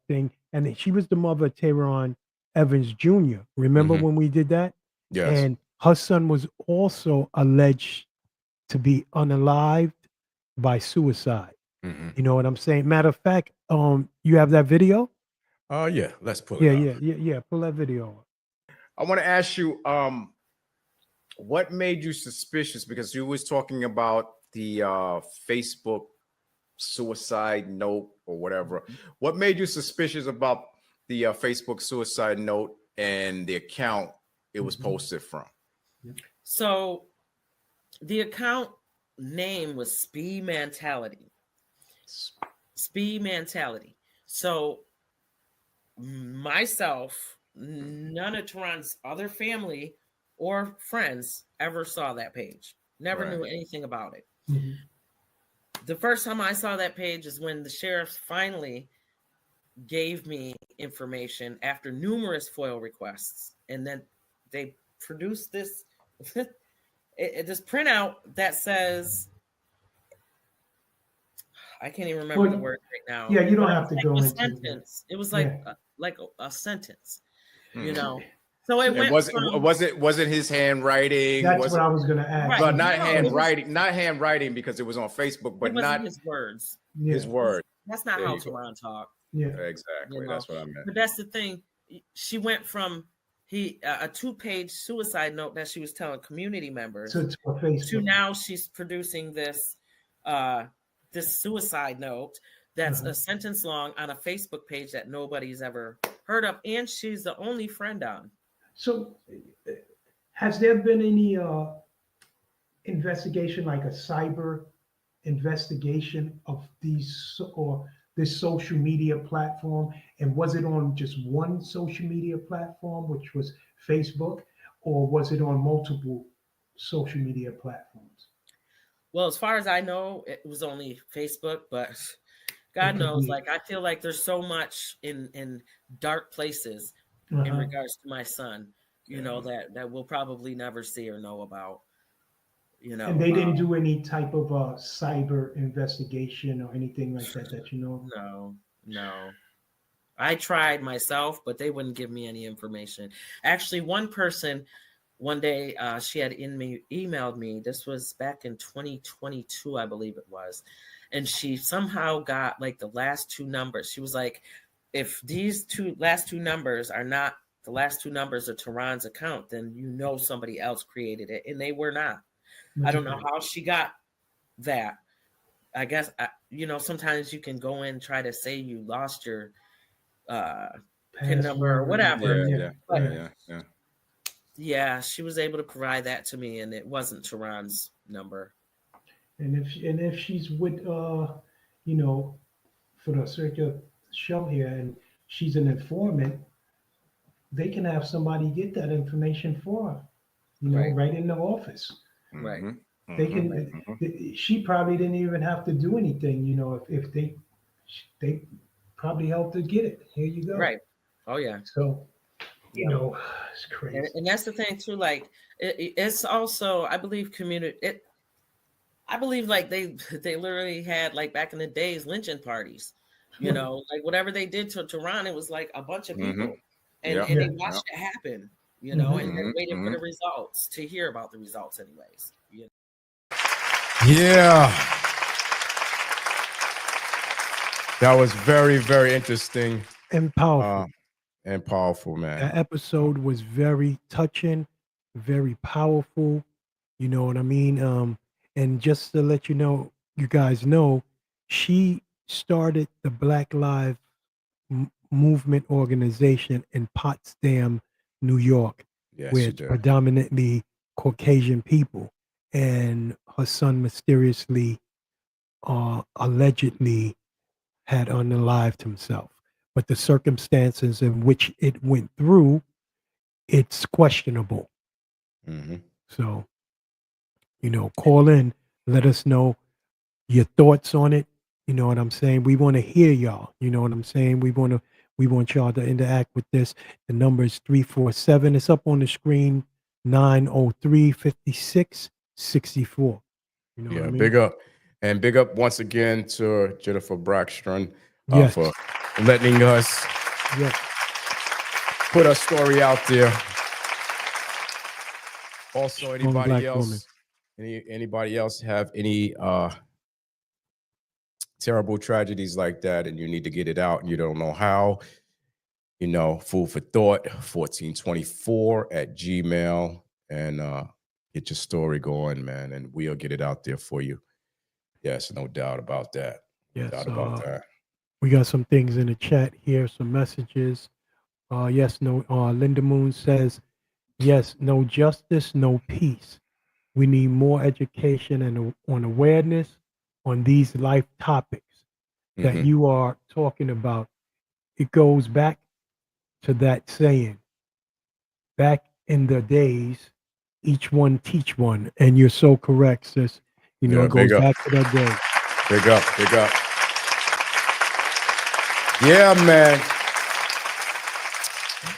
thing, and she was the mother of Teron Evans Jr. Remember when we did that? Yes. And her son was also alleged to be unalived by suicide. Mhm. You know what I'm saying? Matter of fact, you have that video? Yeah, let's pull Yeah, it up. yeah. Pull that video up. I want to ask you, what made you suspicious? Because you was talking about the Facebook suicide note or whatever. What made you suspicious about the Facebook suicide note and the account it was posted from? So the account name was Speed Mentality. Speed Mentality. So myself, none of Teron's other family or friends ever saw that page. Never knew anything about it. Mm-hmm. The first time I saw that page is when the sheriff finally gave me information after numerous FOIL requests. And then they produced this, this printout that says, I can't even remember the word right now. Yeah, you don't have to go a into sentence. It was like a sentence, you know. So it wasn't his handwriting. That's what I was going to ask. But not handwriting because it was on Facebook, but not his words. His word. That's not how Teron talked. Yeah, exactly. That's what I meant. But that's the thing. She went from a 2-page suicide note that she was telling community members to now she's producing this this suicide note that's a sentence long on a Facebook page that nobody's ever heard of, and she's the only friend on. So, has there been any investigation, like a cyber investigation of these or this social media platform? And was it on just one social media platform, which was Facebook, or was it on multiple social media platforms? Well, as far as I know, it was only Facebook, but God knows, like, I feel like there's so much in dark places in regards to my son, you know, that we'll probably never see or know about, you know. And they didn't do any type of cyber investigation or anything like that, you know? No. I tried myself, but they wouldn't give me any information. Actually, one person, one day, she had emailed me. This was back in 2022, I believe it was. And she somehow got like the last two numbers. She was like, if these last two numbers are not the last two numbers of Teron's account, then you know somebody else created it. And they were not. I don't know how she got that. I guess, you know, sometimes you can go in and try to say you lost your PIN number or whatever. Yeah, she was able to provide that to me, and it wasn't Teron's number. And if she's with you know, for the circular show here, and she's an informant, they can have somebody get that information for her, you know, right in the office. Right. They can. She probably didn't even have to do anything. You know, if they probably helped her get it. Here you go. Right. Oh yeah. So, you know, it's crazy. And that's the thing too. Like it's also, I believe, I believe like they literally had, like, back in the days, lynching parties. You know, like whatever they did to Ron, it was like a bunch of people, and they watched it happen. You know, and then waited for the results, to hear about the results, anyways. You know? Yeah. That was very, very interesting and powerful. And powerful, man. That episode was very touching, very powerful. You know what I mean? And just to let you guys know, she started the Black Lives Movement organization in Potsdam, New York, Yes, where she it's did. predominantly Caucasian people. And her son mysteriously, allegedly, had unalived himself. But the circumstances in which it went through, it's questionable. So, call in, let us know your thoughts on it. You know what I'm saying? We want to hear y'all. You know what I'm saying? We want y'all to interact with this. The number is 347. It's up on the screen, 903-5664. You know what I mean? Big up. And big up once again to Jennifer Braxton Yes. for letting us put our story out there. Also, anybody else? Anybody else have any terrible tragedies like that, and you need to get it out and you don't know how? You know, food for thought, 1424@gmail, and get your story going, man, and we'll get it out there for you. Yes, no doubt about that. Yes, No doubt about that. we got some things in the chat here, some messages. Linda Moon says, yes, no justice, no peace. We need more education and on awareness on these life topics that you are talking about. It goes back to that saying, back in the days, each one teach one. And you're so correct, sis. It goes back to that day. Big up, big up. Yeah, man.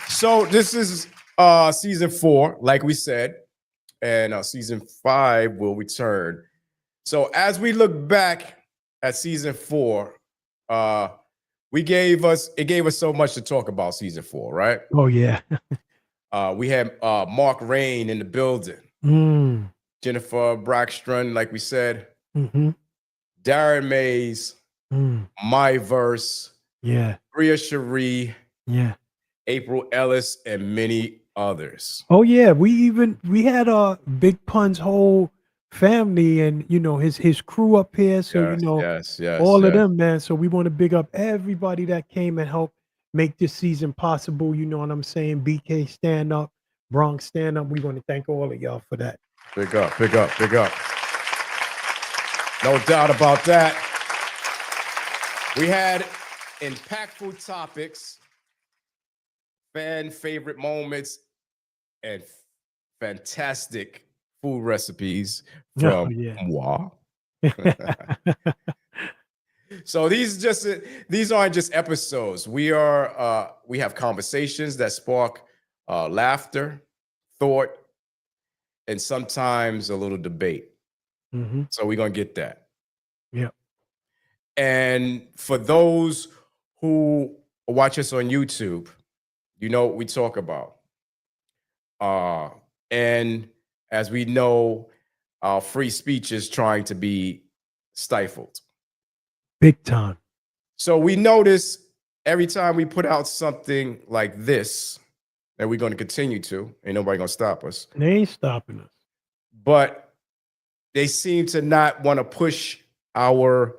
So this is season 4, like we said, and season 5 will return. So as we look back at season 4, it gave us so much to talk about season 4, right? Oh yeah. We had Mark Rain in the building. Jennifer Braxton, like we said. Darren Mays. My Verse. Yeah. Bria Cherie. Yeah. April Ellis, and many others. Oh yeah, we had Big Pun's whole family and his crew up here. So all of them, man. So we want to big up everybody that came and helped make this season possible. You know what I'm saying? BK Stand Up, Bronx Stand Up. We want to thank all of y'all for that. Big up, big up, big up. No doubt about that. We had impactful topics, fan favorite moments, and fantastic food recipes from moi. So these aren't just episodes. We have conversations that spark laughter, thought, and sometimes a little debate. So we're gonna get that. Yeah. And for those who watch us on YouTube, you know what we talk about. And as we know, our free speech is trying to be stifled. Big time. So we notice every time we put out something like this, and we're going to continue to, ain't nobody going to stop us. They ain't stopping us. But they seem to not want to push our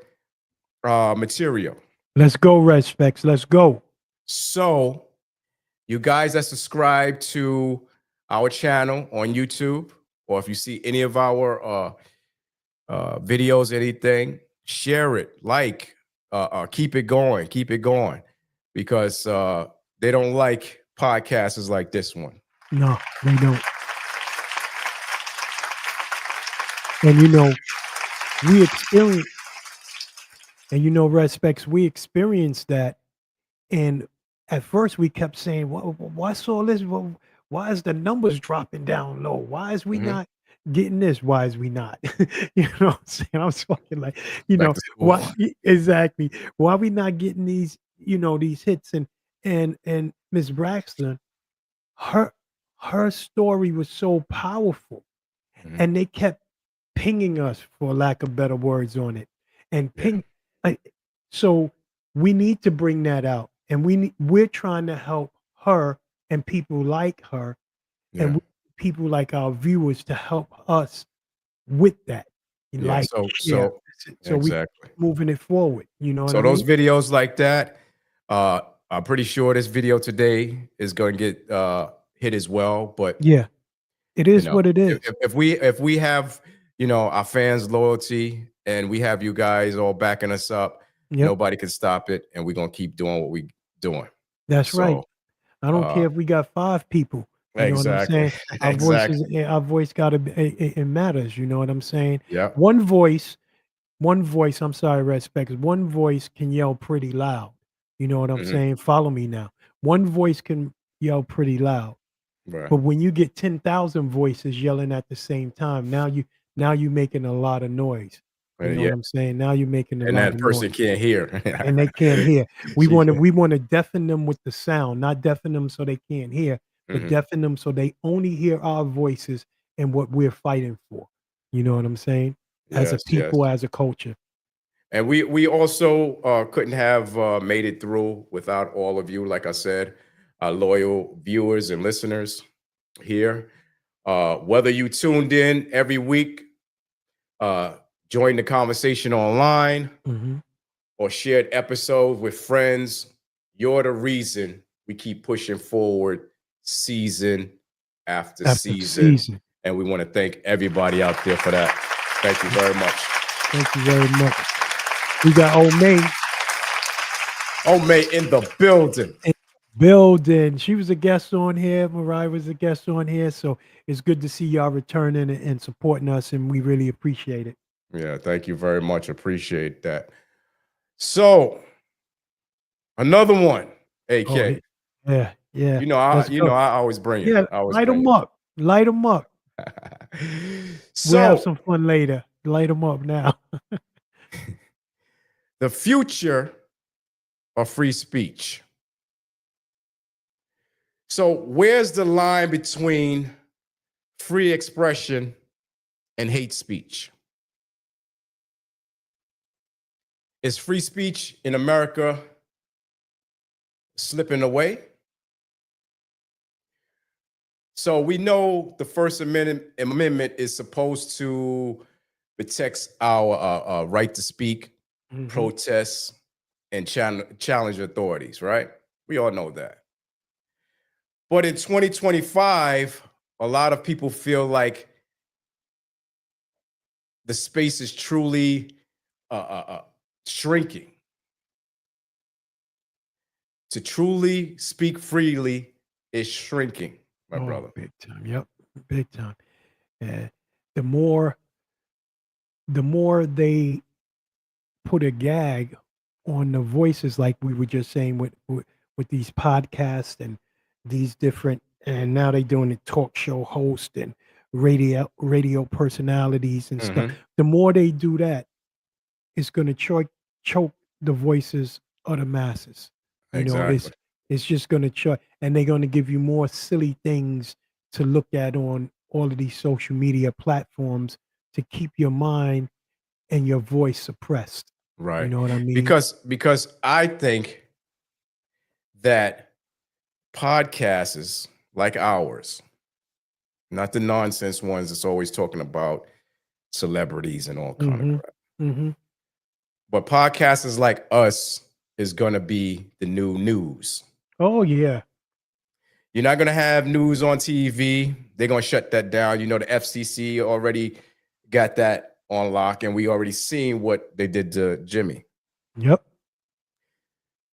material. Let's go, Red Specs. Let's go. So you guys that subscribe to our channel on YouTube, or if you see any of our videos, anything, share it, like, keep it going, because they don't like podcasts like this one. No, they don't. And we experience, and Red Specs, we experienced that. And at first we kept saying, what's all this? Why is the numbers dropping down low? Why is we Mhm. not getting this? Why is we not? You know what I'm saying? I was talking like, Back to school. why exactly? Why we not getting these, these hits? And Miss Braxton, her her story was so powerful, Mhm. and they kept pinging us, for lack of better words, on it, and Yeah. I, so we need to bring that out, and we're trying to help her and people like her, Yeah. and people like our viewers to help us with that. Yeah. Like, yeah, So so we exactly. moving it forward. You know what So I those mean? videos like that, I'm pretty sure this video today is going to get hit as well. But Yeah, it you is know, what it is. if we have our fans' loyalty and we have you guys all backing us up, Yep, nobody can stop it, and we're gonna keep doing what we doing. that's right. So I don't care if we got 5 people, you know what I'm exactly, saying? exactly. Our voice gotta be it matters, you know what I'm saying? Yeah. One voice one voice, I'm sorry, Red Specs, one voice can yell pretty loud, you know what I'm Mhm. saying? Follow me now. One voice can yell pretty loud, Right. but when you get 10,000 voices yelling at the same time, now you making a lot of noise, you know Yeah. what I'm saying? Now you're making a And lot that of person noise. can't hear. And they can't hear. We She want to can't. we want to deafen them with the sound, not deafen them so they can't hear, but Mhm. deafen them so they only hear our voices and what we're fighting for. You know what I'm saying? As a Yes, yes. people, as a culture. And we also couldn't have made it through without all of you. Like I said, loyal viewers and listeners here. Whether you tuned in every week, uh, joined the conversation online, Mhm. or shared episodes with friends, you're the reason we keep pushing forward season after After season. season. And we want to thank everybody out there for that. Thank you very much. Thank you very much. We got old May Oh, May in the building. building. She was a guest on here. Mariah was a guest on here. So it's good to see y'all returning and supporting us, and we really appreciate it. Yeah, thank you very much. Appreciate that. So, another one, Oh, AK. yeah, yeah. You know, I Let's go. I always bring it. Yeah, I always light bring them up. Light them up. it. We'll have So, some fun later. Light them up now. the future of free speech. So, where's the line between free expression and hate speech? Is free speech in America slipping away? So, we know the First Amendment is supposed to protect our right to speak, Mhm. protest, and challenge authorities, right? We all know that. But in 2025, a lot of people feel like the space is truly shrinking. To truly speak freely is shrinking, my Oh, brother. big time. Yep, big time. Yeah. The more, the more they put a gag on the voices, like we were just saying with these podcasts and these different, and now they doing the talk show host and radio personalities and stuff. Mhm. The more they do that, it's going to choke the voices of the masses. You know, Exactly. it's just going to choke, and they're going to give you more silly things to look at on all of these social media platforms to keep your mind and your voice suppressed. You Right. know what I mean? Because I think that podcasts like ours, not the nonsense ones that's always talking about celebrities and all kind of Mhm. crap. Mhm. But podcasters like us is going to be the new news. Oh yeah. You're not going to have news on TV. They're going to shut that down. You know, the FCC already got that on lock, and we already seen what they did to Jimmy. Yep.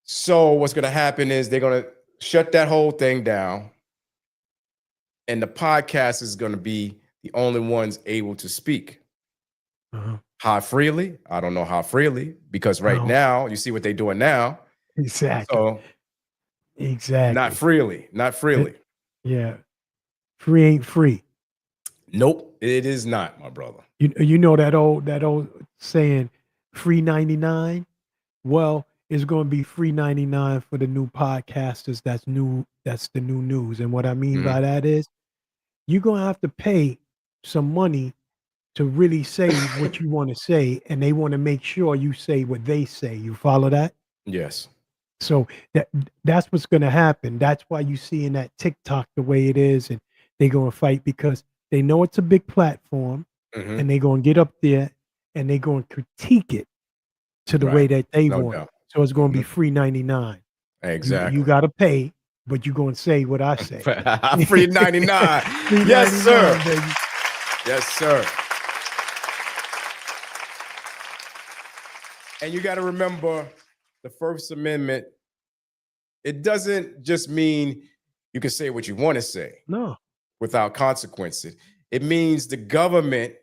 So what's going to happen is they're going to shut that whole thing down, and the podcast is going to be the only ones able to speak. How freely? I don't know how freely, because right Oh. now, you see what they're doing now. Exactly. So Exactly. not freely, not freely. Yeah. Free ain't free. Nope, it is not, my brother. You know that old saying, free 99? Well, it's going to be free 99 for the new podcasters. That's the new news. And what I mean by that is you're going to have to pay some money to really say what you want to say, and they want to make sure you say what they say. You follow that? Yes. So that's what's going to happen. That's why you see in that TikTok the way it is, and they're going to fight because they know it's a big platform, and they're going to get up there and they're going to critique it to the way that they No want it. doubt. So it's going to be free 99. Exactly. You got to pay, but you're going to say what I say. Free 99. Free Yes, 99, sir. baby. Yes, sir. And you got to remember the First Amendment, it doesn't just mean you can say what you want to say. No. Without consequences. It means the government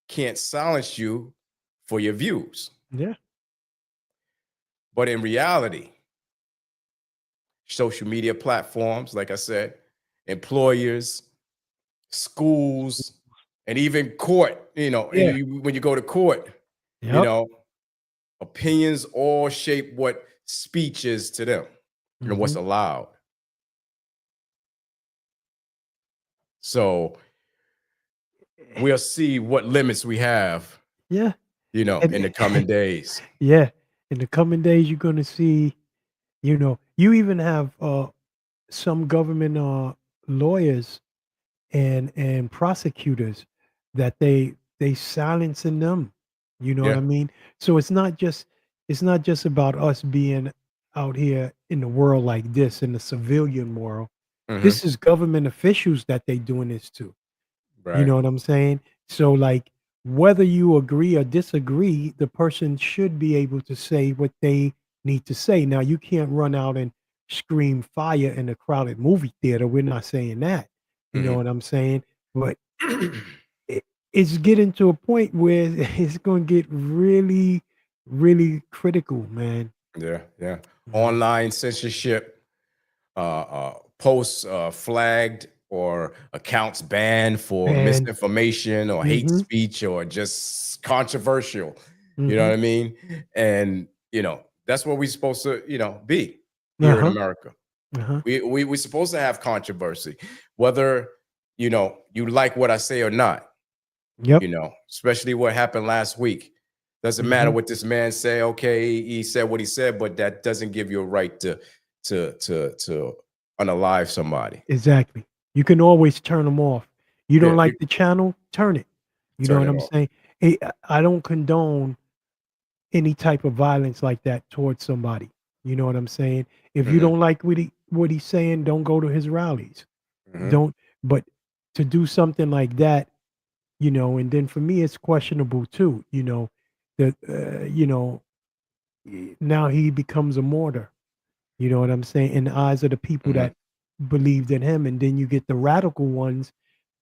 can't silence you for your views. Yeah. But in reality, social media platforms, like I said, employers, schools, and even court, and when you go to court, opinions all shape what speech is to them and what's allowed. So we'll see what limits we have. Yeah. In the coming days. Yeah. In the coming days, you're going to see, you even have some government lawyers and prosecutors that they silencing them. You know what I mean? So it's not just about us being out here in the world like this, in the civilian world. This is government officials that they doing this to. You know what I'm saying? So like whether you agree or disagree, the person should be able to say what they need to say. Now you can't run out and scream fire in a crowded movie theater. We're not saying that. You know what I'm saying? But it's getting to a point where it's going to get really, really critical, man. Yeah. Online censorship, posts flagged or accounts banned for misinformation or hate speech or just controversial. You know what I mean? And that's what we're supposed to be here in America. We're supposed to have controversy, whether you like what I say or not. Yep. Especially what happened last week. Doesn't matter what this man say. Okay, he said what he said, but that doesn't give you a right to unalive somebody. Exactly. You can always turn them off. You don't like the channel, turn it. You know what I'm saying? Hey, I don't condone any type of violence like that towards somebody. You know what I'm saying? If you don't like what he's saying, don't go to his rallies. Don't. But to do something like that, and then for me, it's questionable too. Now he becomes a martyr. You know what I'm saying? In the eyes of the people that believed in him, and then you get the radical ones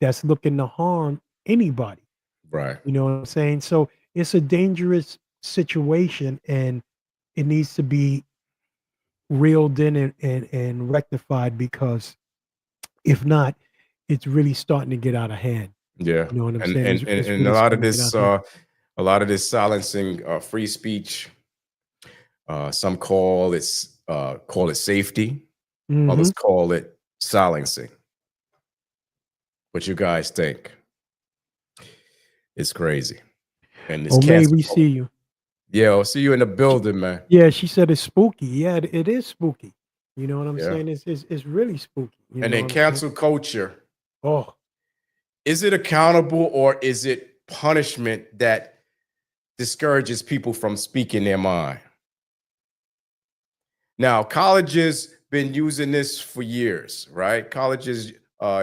that's looking to harm anybody. Right. You know what I'm saying? So it's a dangerous situation, and it needs to be reeled in and rectified, because if not, it's really starting to get out of hand. Yeah. You know what I'm and saying? and, It's and really a lot of starting to get this out of hand. a lot of this silencing free speech, some call it safety, others call it silencing. What you guys think? It's crazy. And it's May cancel we culture. see you. Yeah, I'll see you in the building, man. Yeah, she said it's spooky. Yeah, it is spooky. You know what I'm Yeah. saying? It's really spooky. You And know then what I'm saying? cancel culture. Oh, Is it accountable or is it punishment that discourages people from speaking their mind? Now, colleges been using this for years, right? Colleges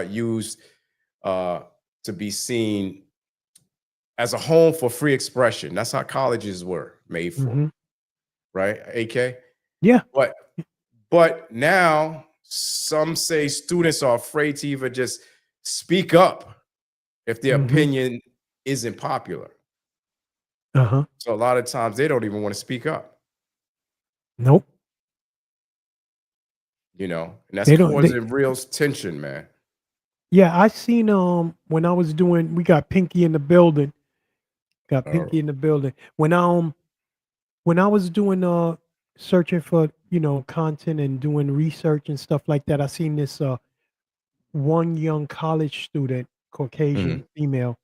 used to be seen as a home for free expression. That's how colleges were made for, right? AK? yeah. But now some say students are afraid to even just speak up if their opinion isn't popular. So a lot of times they don't even want to speak up. Nope. You know, and that's They don't. causing real tension, man. Yeah, I seen when I was doing. We got Pinky in the building. Got Pinky in the building. When I was doing searching for content and doing research and stuff like that, I seen this one young college student, Caucasian female,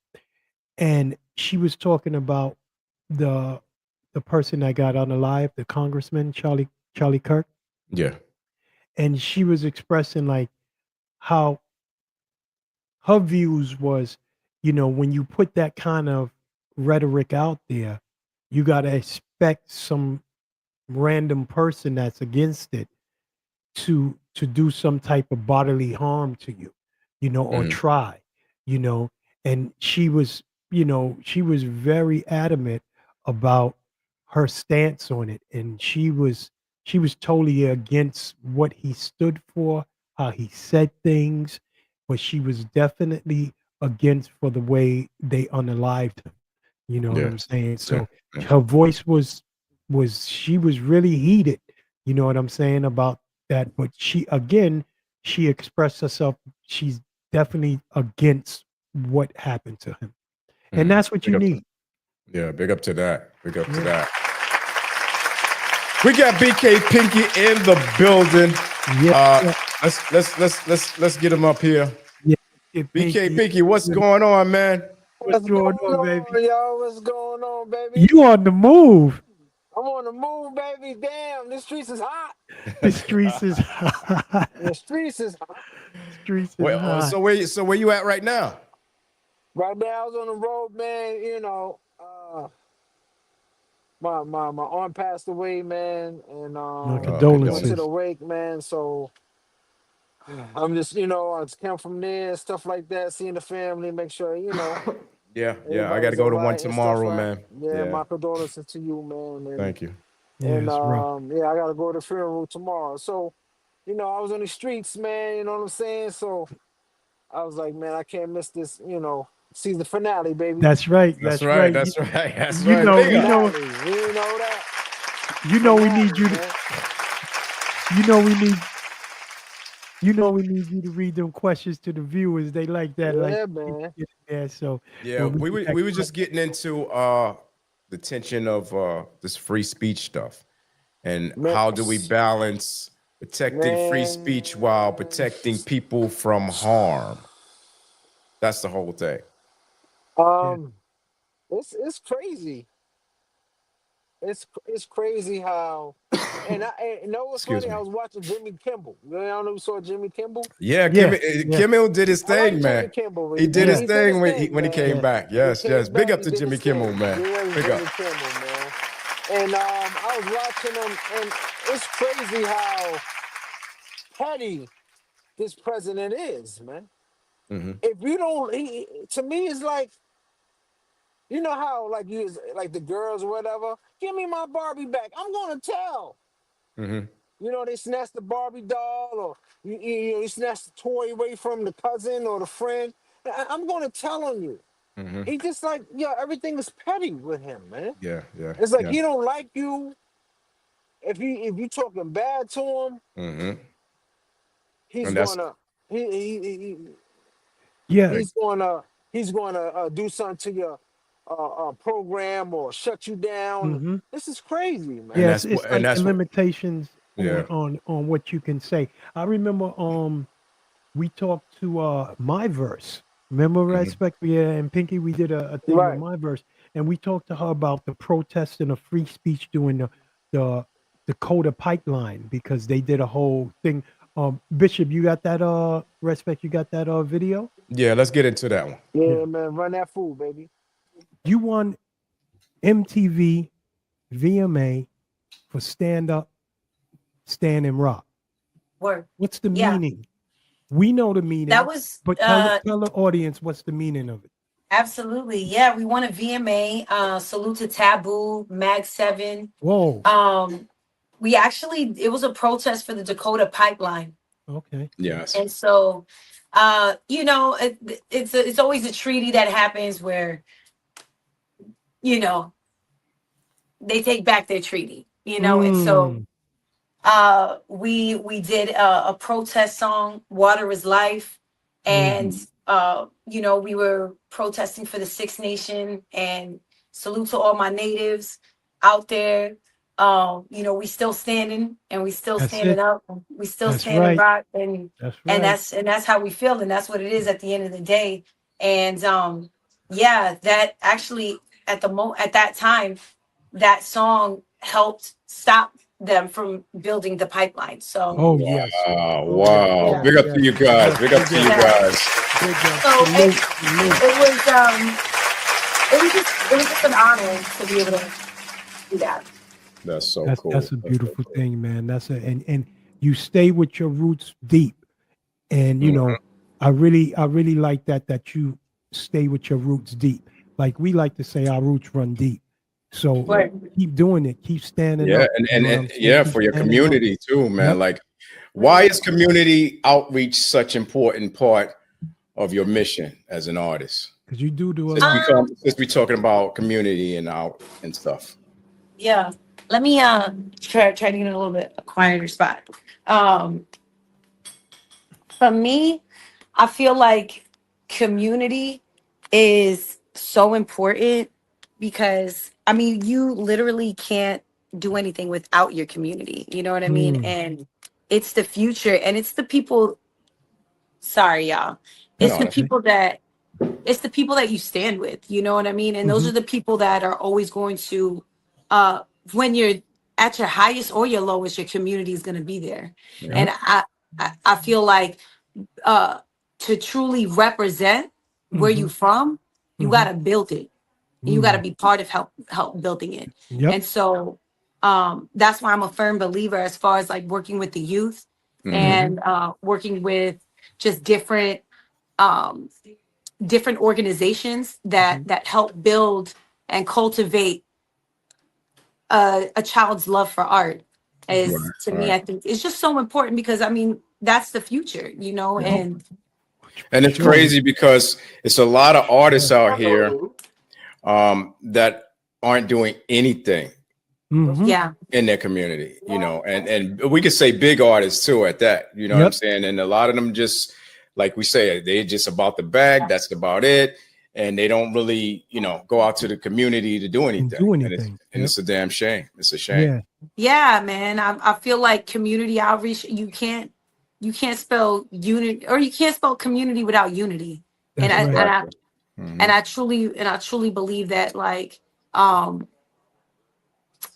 and she was talking about the person that got unalive, the congressman Charlie Kirk, Yeah. and she was expressing like how her views was, when you put that kind of rhetoric out there, you got to expect some random person that's against it to do some type of bodily harm to you, or try, you know. And she was very adamant about her stance on it, and she was totally against what he stood for, how he said things, but she was definitely against for the way they unalived him. You know what Yeah. I'm saying? Yeah. So Yeah. her voice was she was really heated, you know what I'm saying, about that. But she expressed herself. She's definitely against what happened to him. And that's what Big you up need. Yeah, big up to that. Big up to that. We got BK Pinky in the building. Yeah. Let's get him up here. Yeah. BK Pinky, what's going on, man? What's going on, baby? Y'all? What's going on, baby? You on the move. I'm on the move, baby. Damn, the streets is hot. The streets is hot. The streets is hot. Streets is Well, hot. so where you at right now? Right now, I was on the road, man. My aunt passed away, man, and condolences. went to the wake, man. So I'm just, I just came from there, stuff like that, seeing the family, make sure, Yeah, I got to go to one tomorrow, man. Yeah, my condolences to you, man. And, Thank you. And it's rough. I gotta go to the funeral tomorrow. So, I was on the streets, man. You know what I'm saying? So, I was like, man, I can't miss this. Season finale, baby. That's right. That's right. That's right. That's right. You know You know that. we need you to. We need you to read them questions to the viewers. They like that. Yeah, like, man. Yeah. So yeah, we were just getting into the tension of this free speech stuff, and how do we balance protecting free speech while protecting people from harm? That's the whole thing. It's crazy. It's crazy how, and you know what's Excuse funny? me. I was watching Jimmy Kimmel. You know who saw Jimmy Kimmel? Yeah, Kimmel did his I like thing, man. Jimmy Kimmel. He did his thing when he man. came back. Yes, came yes. Big back, up he to did Jimmy his Kimmel, thing. man. Yeah, Big Jimmy up. Kimmel, man. And I was watching him, and it's crazy how petty this president is, man. If you don't, to me, it's like, you know how like like the girls or whatever, give me my Barbie back. I'm gonna tell. They snatched the Barbie doll, or you snatched the toy away from the cousin or the friend. I'm gonna tell on you. He just like, everything is petty with him, man. Yeah. It's like he don't like you. If you talking bad to him, he's gonna he's gonna do something to your program or shut you down. This is crazy, man. Yeah, it's like the limitations on what you can say. I remember we talked to My Verse. Remember Respect? Yeah, and Pinky, we did a thing with My Verse, and we talked to her about the protest and the free speech during the Dakota pipeline, because they did a whole thing. Bishop, you got that Respect? You got that video? Yeah, let's get into that one. Yeah, man, run that fool, baby. You won MTV VMA for Stand Up, Stand and Rock. Word. What's the meaning? We know the meaning. That was, but tell the audience what's the meaning of it. Absolutely. Yeah, we won a VMA. Salute to Taboo, Mag 7. Whoa. We actually, it was a protest for the Dakota pipeline. Okay. Yes. And so, it's always a treaty that happens where, they take back their treaty, you know. And so we did a protest song, Water is Life. And you know, we were protesting for the Six Nation, and salute to all my natives out there. You know, we still standing, and we still That's standing it. up, and we still That's standing right. rock, and That's and right. that's how we feel, and that's what it is at the end of the day. And yeah, that actually at that time, that song helped stop them from building the pipeline. So Oh yes. Wow, Oh, yes, wow. yeah, Big up yes, to you guys. yes. Big up to you yeah. guys. Big up. So Salute, salute. it was just an honor to be able to do that. That's so That's cool. that's a That's so beautiful cool. thing, man. That's a and you stay with your roots deep. And you know, I really like that you stay with your roots deep. Like we like to say, our roots run deep. So Right. keep doing it. Keep standing Yeah, up. and You and, know what and I'm saying? yeah, Keep for your standing up. community too, man. Yep. Like, why is community outreach such important part of your mission as an artist? Because you do a lot. Since we talking about community and out and stuff. Yeah. Let me try to get in a little bit a quieter spot. For me, I feel like community is so important because I mean, you literally can't do anything without your community. You know what I mean? And it's the future, and it's the people. Sorry, y'all. It's No, the that's people that you stand with. You know what I mean? And those are the people that are always going to, when you're at your highest or your lowest, your community is going to be there. And I feel like to truly represent where you from, you got to build it. And you got to be part of help building it. Yep. And so that's why I'm a firm believer as far as like working with the youth and working with just um, different organizations that help build and cultivate a child's love for art is to me, I think it's just so important because I mean that's the future, you know. And it's crazy because it's a lot of artists out here that aren't doing anything yeah, in their community, you know, and we could say big artists too at that, you know what I'm saying? And a lot of them just, like we say, they just about the bag, that's about it. And they don't really, you know, go out to the community to do anything. And it's a damn shame. It's a shame. yeah, man. I feel like community outreach, you can't spell unity, or you can't spell community without unity. That's And I truly believe that like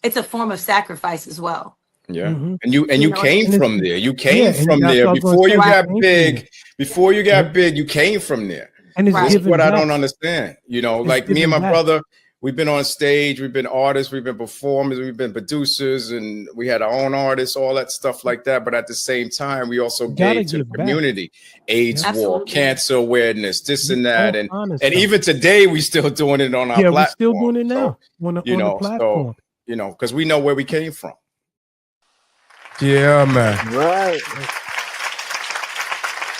it's a form of sacrifice as well. Yeah. And you know, came from there. You came and from that's there what I was gonna before say, you you got came big. from Before you got big, you came from there. And it's This is giving what I back. don't understand. You know, It's like me and giving my back. brother, we've been on stage, we've been artists, we've been performers, we've been producers, and we had our own artists, all that stuff like that. But at the same time, we also Gotta gave to the give back. community AIDS war, Absolutely. cancer awareness, this and that. All kind of And stuff. even today, we still doing it on our Yeah, platform. we're still doing it now So, on the you know, platform. so, you know, because we know where we came from. Yeah, man. Right.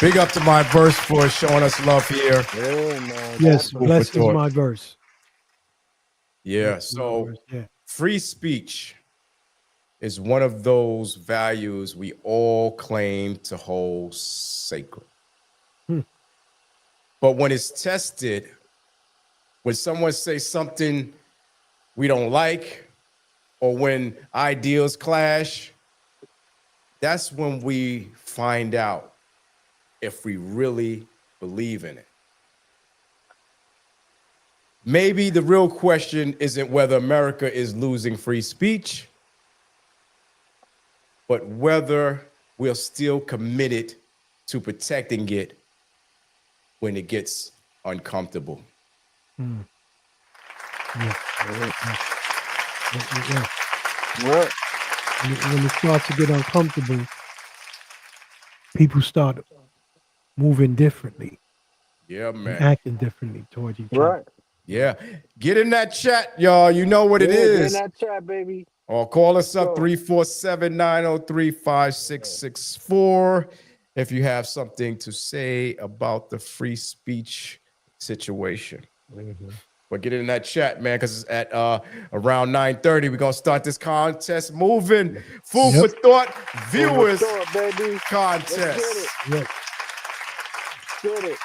Big up to my verse for showing us love here. Yeah, man. Yes, Food for bless is thought. my verse. Yeah, Bless is my so verse, yeah. free speech is one of those values we all claim to hold sacred. But when it's tested, when someone says something we don't like, or when ideals clash, that's when we find out if we really believe in it. Maybe the real question isn't whether America is losing free speech, but whether we're still committed to protecting it when it gets uncomfortable. Yeah. Right. When it starts to get uncomfortable, people start moving differently, Yeah, and man. acting differently towards each other. Right. Yeah. Get in that chat, y'all. You know what it Yeah, get in is. that chat, baby. Or call us up Go. 347-903-5664 if you have something to say about the free speech situation. But get it in that chat, man, because it's at around 9:30. We're gonna start this contest moving. Food for thought viewers baby. contest. Yes. Get it.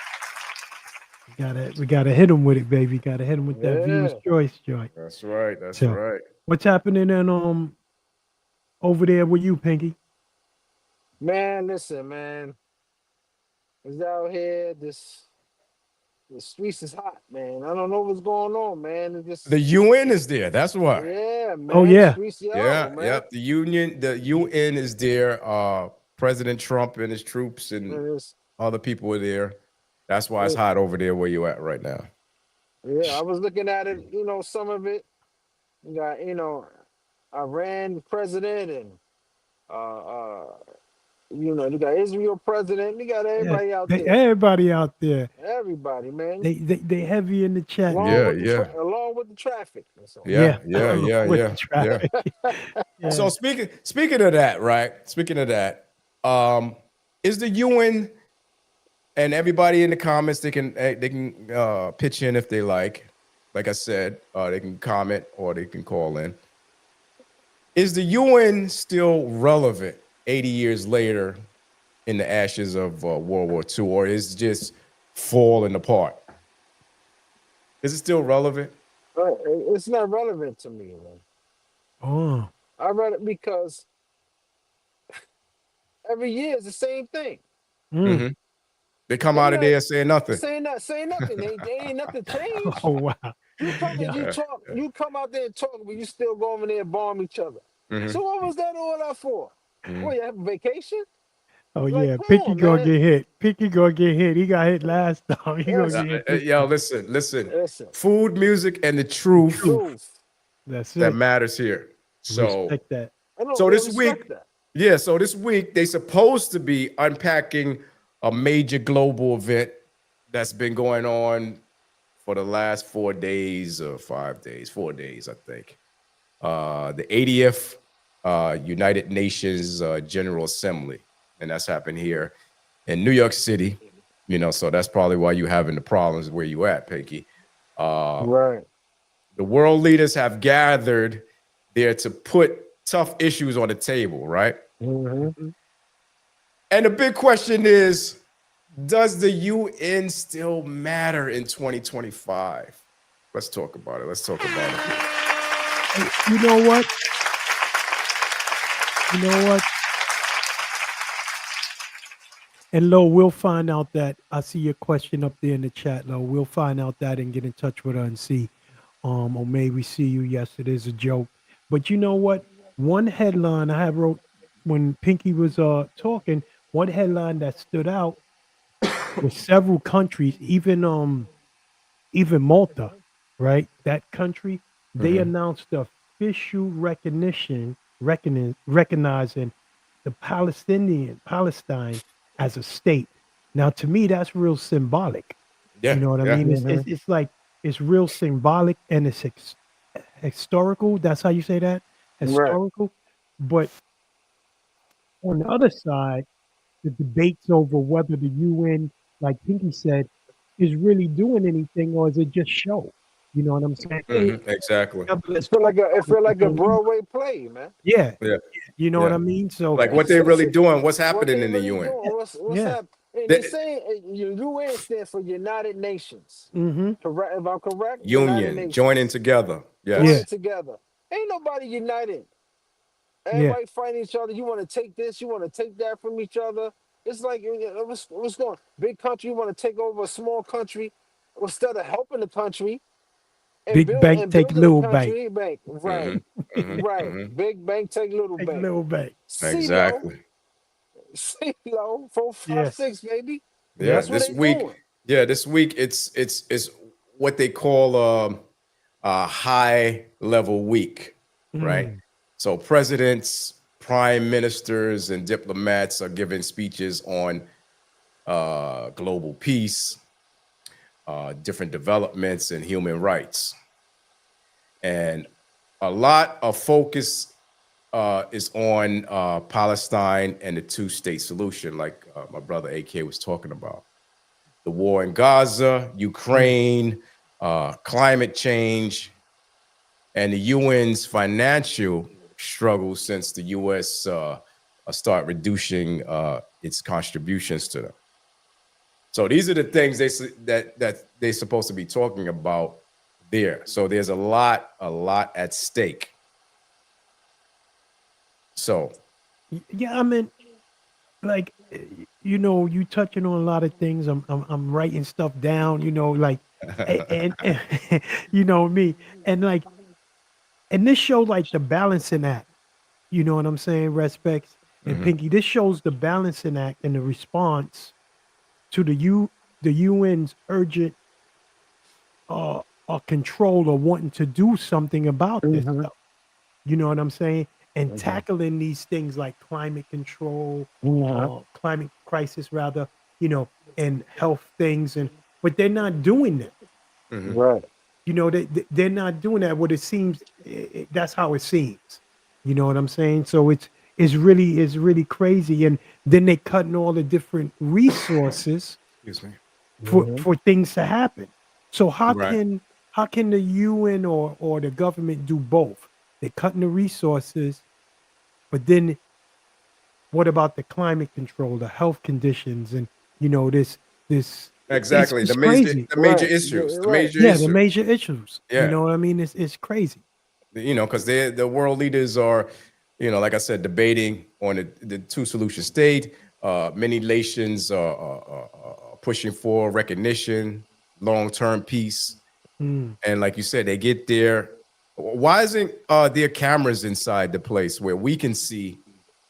We gotta hit them with it, baby. Gotta hit them with that viewer's Yeah. choice joint. That's right. That's So, right. what's happening in over there with you, Pinky? Man, listen, man. It's out here. The streets is hot, man. I don't know what's going on, man. It just The UN is there. That's why. yeah, man. Oh, yeah. Streets, Yeah, man. yep. The UN is there. President Trump and his troops and It's- other people are there. That's why it's hot over there where you at right now. yeah, I was looking at it, some of it. You got, Iran president and you got Israel president. You got everybody out there. Everybody out there. Everybody, man. They heavy in the chat. Along with the traffic. So. Yeah. With the traffic. Yeah. So speaking of that, right? Speaking of that, is the UN and everybody in the comments they can pitch in if they like. Like I said, they can comment or they can call in. Is the UN still relevant 80 years later in the ashes of World War II, or is it just falling apart? Is it still relevant? It's not relevant to me, man. Oh. I read it because every year is the same thing. Mm-hmm. They come out of there saying nothing. Saying nothing. They ain't nothing changed. Oh wow. You come out there and talk, but you still go over there and bomb each other. Mm-hmm. So what was that all that for? What, you have a vacation? Oh Like, yeah, come Pinky on, gonna man. get hit. Pinky gonna get hit. He got hit last time. He gonna get hit. this Yo, time. listen. Food, music, and the truth That's it. that matters here. So, Respect that. so this week, so this week they supposed to be unpacking a major global event that's been going on for the last 4 days or 5 days, 4 days, I think. The 80th United Nations General Assembly, and that's happened here in New York City. So that's probably why you're having the problems where you at, Pinky. Right. The world leaders have gathered there to put tough issues on the table, right? Mm-hmm. And the big question is, does the UN still matter in 2025? Let's talk about it. You know what? And Lo, we'll find out that. I see your question up there in the chat, Lo. We'll find out that and get in touch with her and see. Or maybe see you. Yes, it is a joke. But you know what? One headline I have wrote when Pinky was talking, one headline that stood out was several countries, even Malta, right? That country, they announced the official recognizing the Palestine as a state. Now, to me, that's real symbolic. Yeah, you know what I mean? It's like it's real symbolic and it's historical. That's how you say that, historical. Right. But on the other side, the debates over whether the UN, like Pinky said, is really doing anything or is it just show? You know what I'm saying? Exactly. It feel like a Broadway play, man. Yeah. You know what I mean? So like what they're really doing, what's happening in the UN? What's happening? They're saying UN stands for United Nations. Correct? If I'm correct? Union, joining together. Yes. Joining together. Ain't nobody united. Everybody fighting each other. You want to take this, you want to take that from each other. It's like, what's going on? Big country, you want to take over a small country instead of helping the country. Big bank take little bank. Right. Right. Big bank take little bank. Little bank. Exactly. CeeLo, 4, 5, 6, baby. Yeah, That's this week. Doing. Yeah, this week it's what they call a high level week, right? So presidents, prime ministers, and diplomats are giving speeches on global peace, different developments, and human rights. And a lot of focus is on Palestine and the two-state solution, like my brother AK was talking about. The war in Gaza, Ukraine, climate change, and the UN's financial struggles since the U.S. Start reducing its contributions to them. So these are the things that they're supposed to be talking about there. So there's a lot at stake. So Yeah, I mean, like, you know, you touching on a lot of things. I'm writing stuff down. You know, like, and you know me, and like, and this show like the balancing act. You know what I'm saying? Respects and Pinky. This shows the balancing act and the response to the UN's urgent control or wanting to do something about this stuff. You know what I'm saying? And tackling these things like climate control, climate crisis rather, you know, and health things, but they're not doing that. Right. You know, they're not doing that. What it seems, that's how it seems. You know what I'm saying? So it's really crazy. And then they cutting all the different resources excuse me. for things to happen. So Right. how can the UN or the government do both? They're cutting the resources, but then what about the climate control, the health conditions, and you know this Exactly. it's The major crazy. issues. The major Yeah, issues. the major issues. You Yeah. know what I mean? It's crazy. You know, because the world leaders are, you know, like I said, debating on the two solution state. Many nations are pushing for recognition, long-term peace. Mm. And like you said, they get there. Why isn't there cameras inside the place where we can see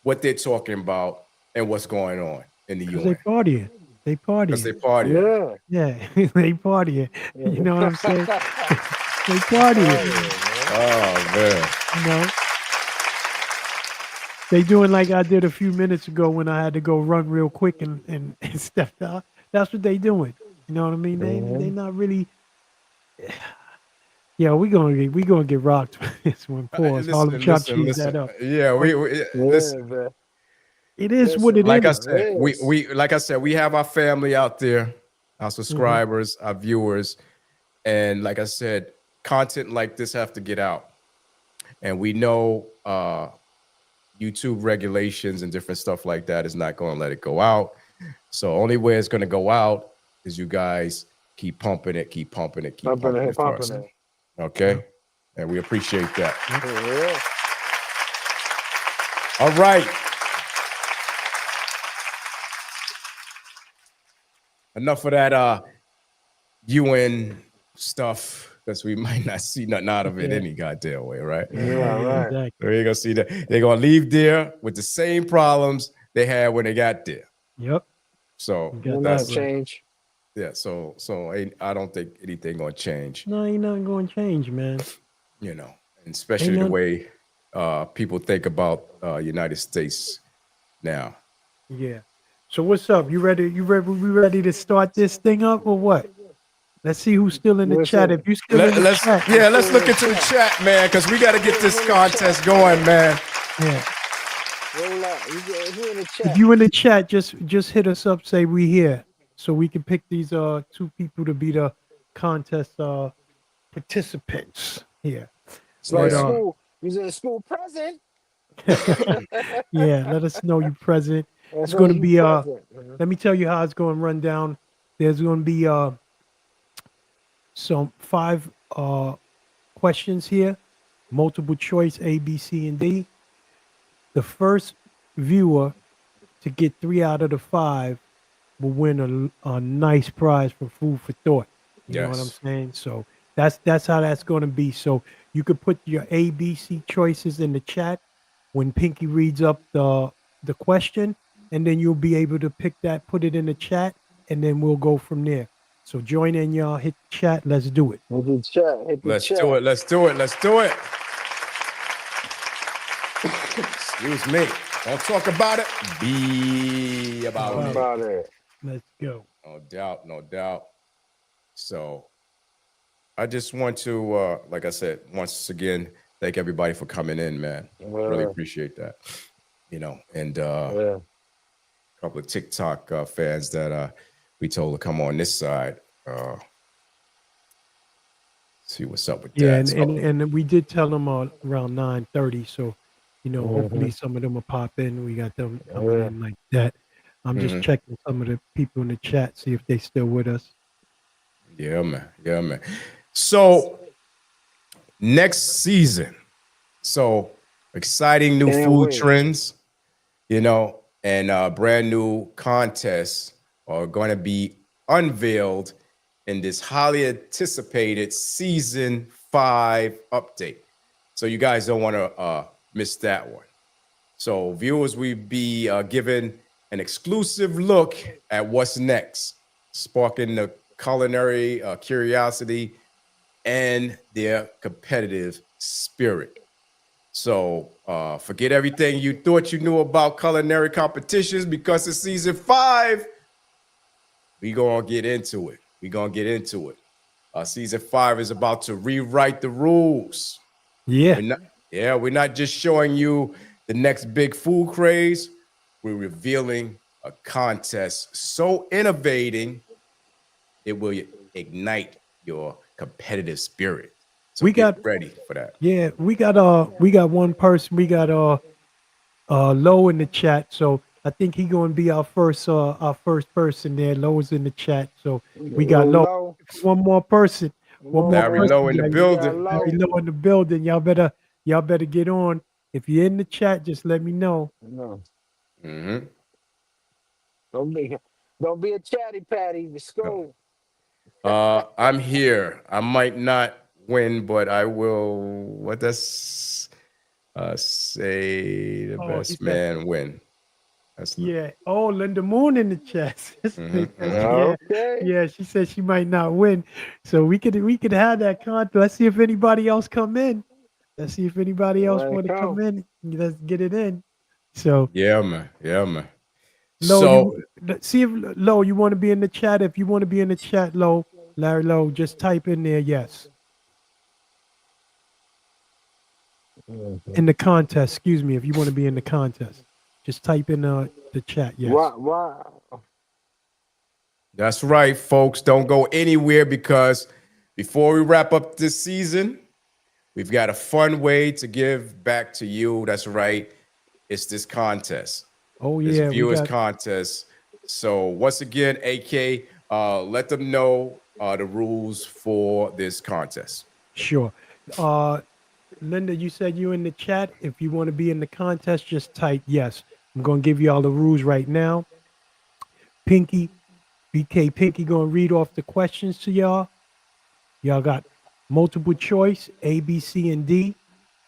what they're talking about and what's going on in the Because they UN? partying. They Because partying. they partying. Yeah, they partying. You know what I'm saying? They partying. Oh man. You know, they doing like I did a few minutes ago when I had to go run real quick and step out. That's what they doing. You know what I mean? They not really. Yeah, we gonna get rocked with this one. Pause. Harlem chop cheese that up. Yeah, But we listen. man. it is what it Like I is. said, we have our family out there, our subscribers, our viewers, and like I said, content like this have to get out. And we know YouTube regulations and different stuff like that is not going to let it go out. So only way it's going to go out is you guys keep pumping it for us. Okay, and we appreciate that. All right. Enough of that UN stuff, because we might not see nothing out of it any goddamn way, right? Right. Exactly. We're gonna see that they're gonna leave there with the same problems they had when they got there. Yep. So Got Not that right. change. yeah, so I don't think anything gonna change. No, ain't nothing going to change, man. You know, and especially the way people think about United States now. Yeah. So what's up? You ready? We ready to start this thing up or what? Let's see who's still in the What's chat. up? If you still in the chat, Let's look into the chat, man, because we got to get this contest going, man. yeah. Roll out. You in the chat. If you in the chat, just hit us up. Say we here, so we can pick these two people to be the contest participants here. It's like school. He's in a school present. Yeah, let us know you present. It's That's going to you be present. let me tell you how it's going to run down. There's going to be some 5 questions here, multiple choice A, B, C, and D. The first viewer to get 3 out of the 5 will win a nice prize for food for thought. You know what I'm Yes. saying? So that's how that's going to be. So you could put your A, B, C choices in the chat when Pinky reads up the question, and then you'll be able to pick that, put it in the chat, and then we'll go from there. So join in, y'all. Hit the chat. Let's do it. Hit the chat. Hit the Let's chat. do it. Let's do it. Let's do it. Excuse me. Don't talk about it. Be about How it. about it? Let's go. No doubt. No doubt. So I just want to, like I said, once again, thank everybody for coming in, man. Really appreciate that. You know, and a couple of TikTok fans that we told to come on this side. See what's up with Yeah, that. So, and we did tell them around 9:30. So, hopefully some of them will pop in. We got them coming Yeah. in like that. I'm just mhm. checking some of the people in the chat, see if they still with us. Yeah, man. Yeah, man. So next season, so exciting new Can't food wait. trends, and brand new contests are going to be unveiled in this highly anticipated season 5 update. So you guys don't want to miss that one. So viewers, we be given an exclusive look at what's next, sparking the culinary curiosity and their competitive spirit. So forget everything you thought you knew about culinary competitions, because it's season 5. We gonna get into it. Season 5 is about to rewrite the rules. Yeah. We're not just showing you the next big food craze. We're revealing a contest so innovating it will ignite your competitive spirit. So We get got ready for that. we got one person. We got Low in the chat. So I think he gonna be our first person there. Low is in the chat. So we got Little Low. low. One more person. One more Larry person. Low in the We got building. Larry low. Low in the building. Y'all better get on. If you're in the chat, just let me know. No. Mm-hmm. Don't be a chatty patty. Let's go. I'm here. I might not win, but I will. What does say the Oh, he best said, man win? That's yeah. Oh, Linda Moon in the chat. Yeah, Okay. yeah. She said she might not win, so we could have that contest. Let's see if anybody else come in. Let's see if anybody else Let it want to come come. in. Let's get it in. So Yeah, man. Yeah, man. Low, So see if Low you want to be in the chat. If you want to be in the chat, Low, Larry Low, just type in there yes. In the contest, excuse me. If you want to be in the contest, just type in the chat yes. Wow. that's right, folks. Don't go anywhere, because before we wrap up this season, we've got a fun way to give back to you. That's right. It's this contest. Oh This yeah, we viewers got contest. So once again, AK, let them know the rules for this contest. sure. Linda, you said you in the chat. If you want to be in the contest, just type yes. I'm gonna give you all the rules right now. Pinky, BK Pinky gonna read off the questions to y'all. Y'all got multiple choice, A, B, C, and D.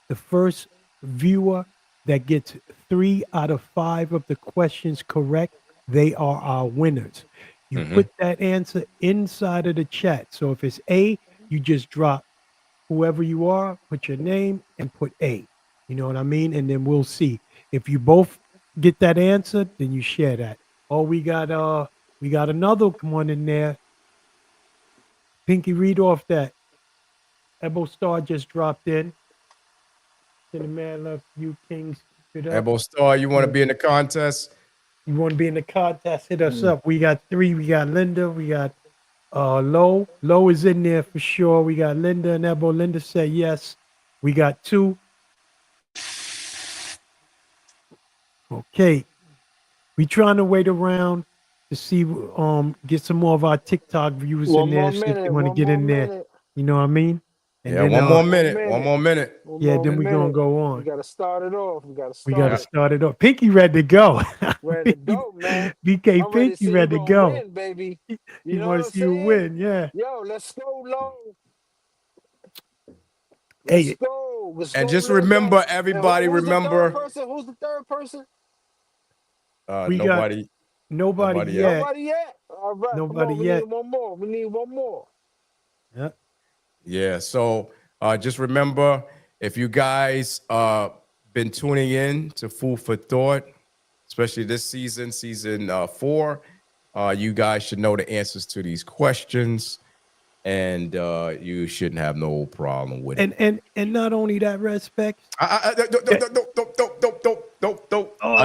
The first viewer that gets 3 out of 5 of the questions correct, they are our winners. You put that answer inside of the chat. So if it's A, you just drop whoever you are, put your name and put A. You know what I mean? And then we'll see. If you both get that answer, then you share that. Oh, we got another one in there. Pinky, read off that. Ebo Star just dropped in. To the man love you kings. Hit up. Ebo Star, you want to be in the contest? You want to be in the contest? Hit us up. We got 3. We got Linda. We got Low. Low is in there for sure. We got Linda and Ebo. Linda said yes. We got 2. Okay. We trying to wait around to see get some more of our TikTok viewers in One more there, see if they minute. want to One get more in there. minute. You know what I mean? And Yeah, then one more One more minute. One minute. more minute. One yeah, more then we're gonna minute. go We on. gotta start it off. We gotta We start gotta Yeah. it. start it off. Pinky ready to go. Ready to go, man. BK I'm ready to Pinky see who ready to gonna go. win, baby. He You know want what to I'm see you saying? win. Yeah. Yo, let's go low. Let's Hey, go. Let's And go, just Linda. remember, And everybody who's the third remember, person? Who's the third person? we got nobody nobody yet. yet. Nobody yet? All right, come Nobody on. We need yet. one more. We need one more. Yeah. Yeah. So just remember, if you guys been tuning in to Food for Thought, especially this season, season 4, you guys should know the answers to these questions, and you shouldn't have no problem with it. And not only that, respect. I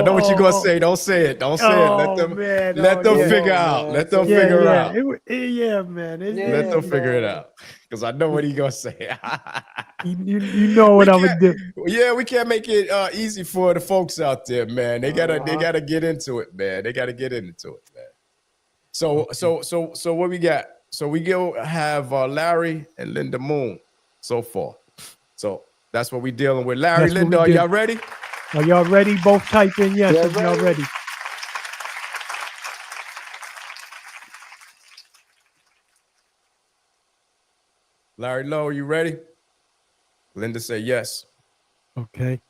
know what you're gonna Oh, say. Don't say it. Don't say it. oh man. Let Oh them yeah. Come figure on, out. man. Let them Say Yeah, figure yeah. out. Yeah, man. Let Yeah, them figure it man. out. because I know what he gonna say. You know what I'm gonna do. Yeah, we can't make it easy for the folks out there, man. They gotta get into it, man. They gotta get into it, man. So what we got? So we go have Larry and Linda Moon so far. So that's what we dealing with. Larry, That's what Linda, we are did. y'all ready? Are y'all ready? Both type in yes Yeah, if y'all ready. Larry Lowe, are you ready? Linda say yes. Okay.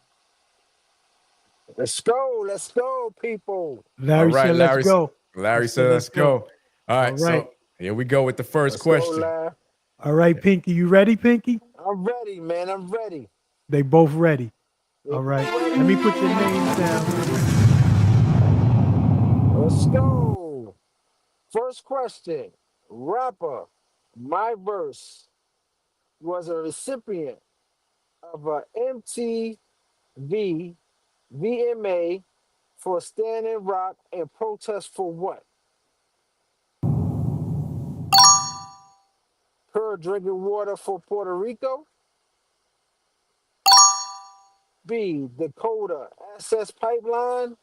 Let's go, people. Larry said, let's go. Larry said, let's go. All right, so here we go with the first Let's question. go, Larry. All right, Pinky, you ready, Pinky? I'm ready, man. I'm ready. They both ready. They All right. both ready. Let me put your names down. Let's go. First question. Rapper My Verse was a recipient of a MTV VMA for Standing Rock and protest for what? Her drinking water for Puerto Rico. B. Dakota Access Pipeline.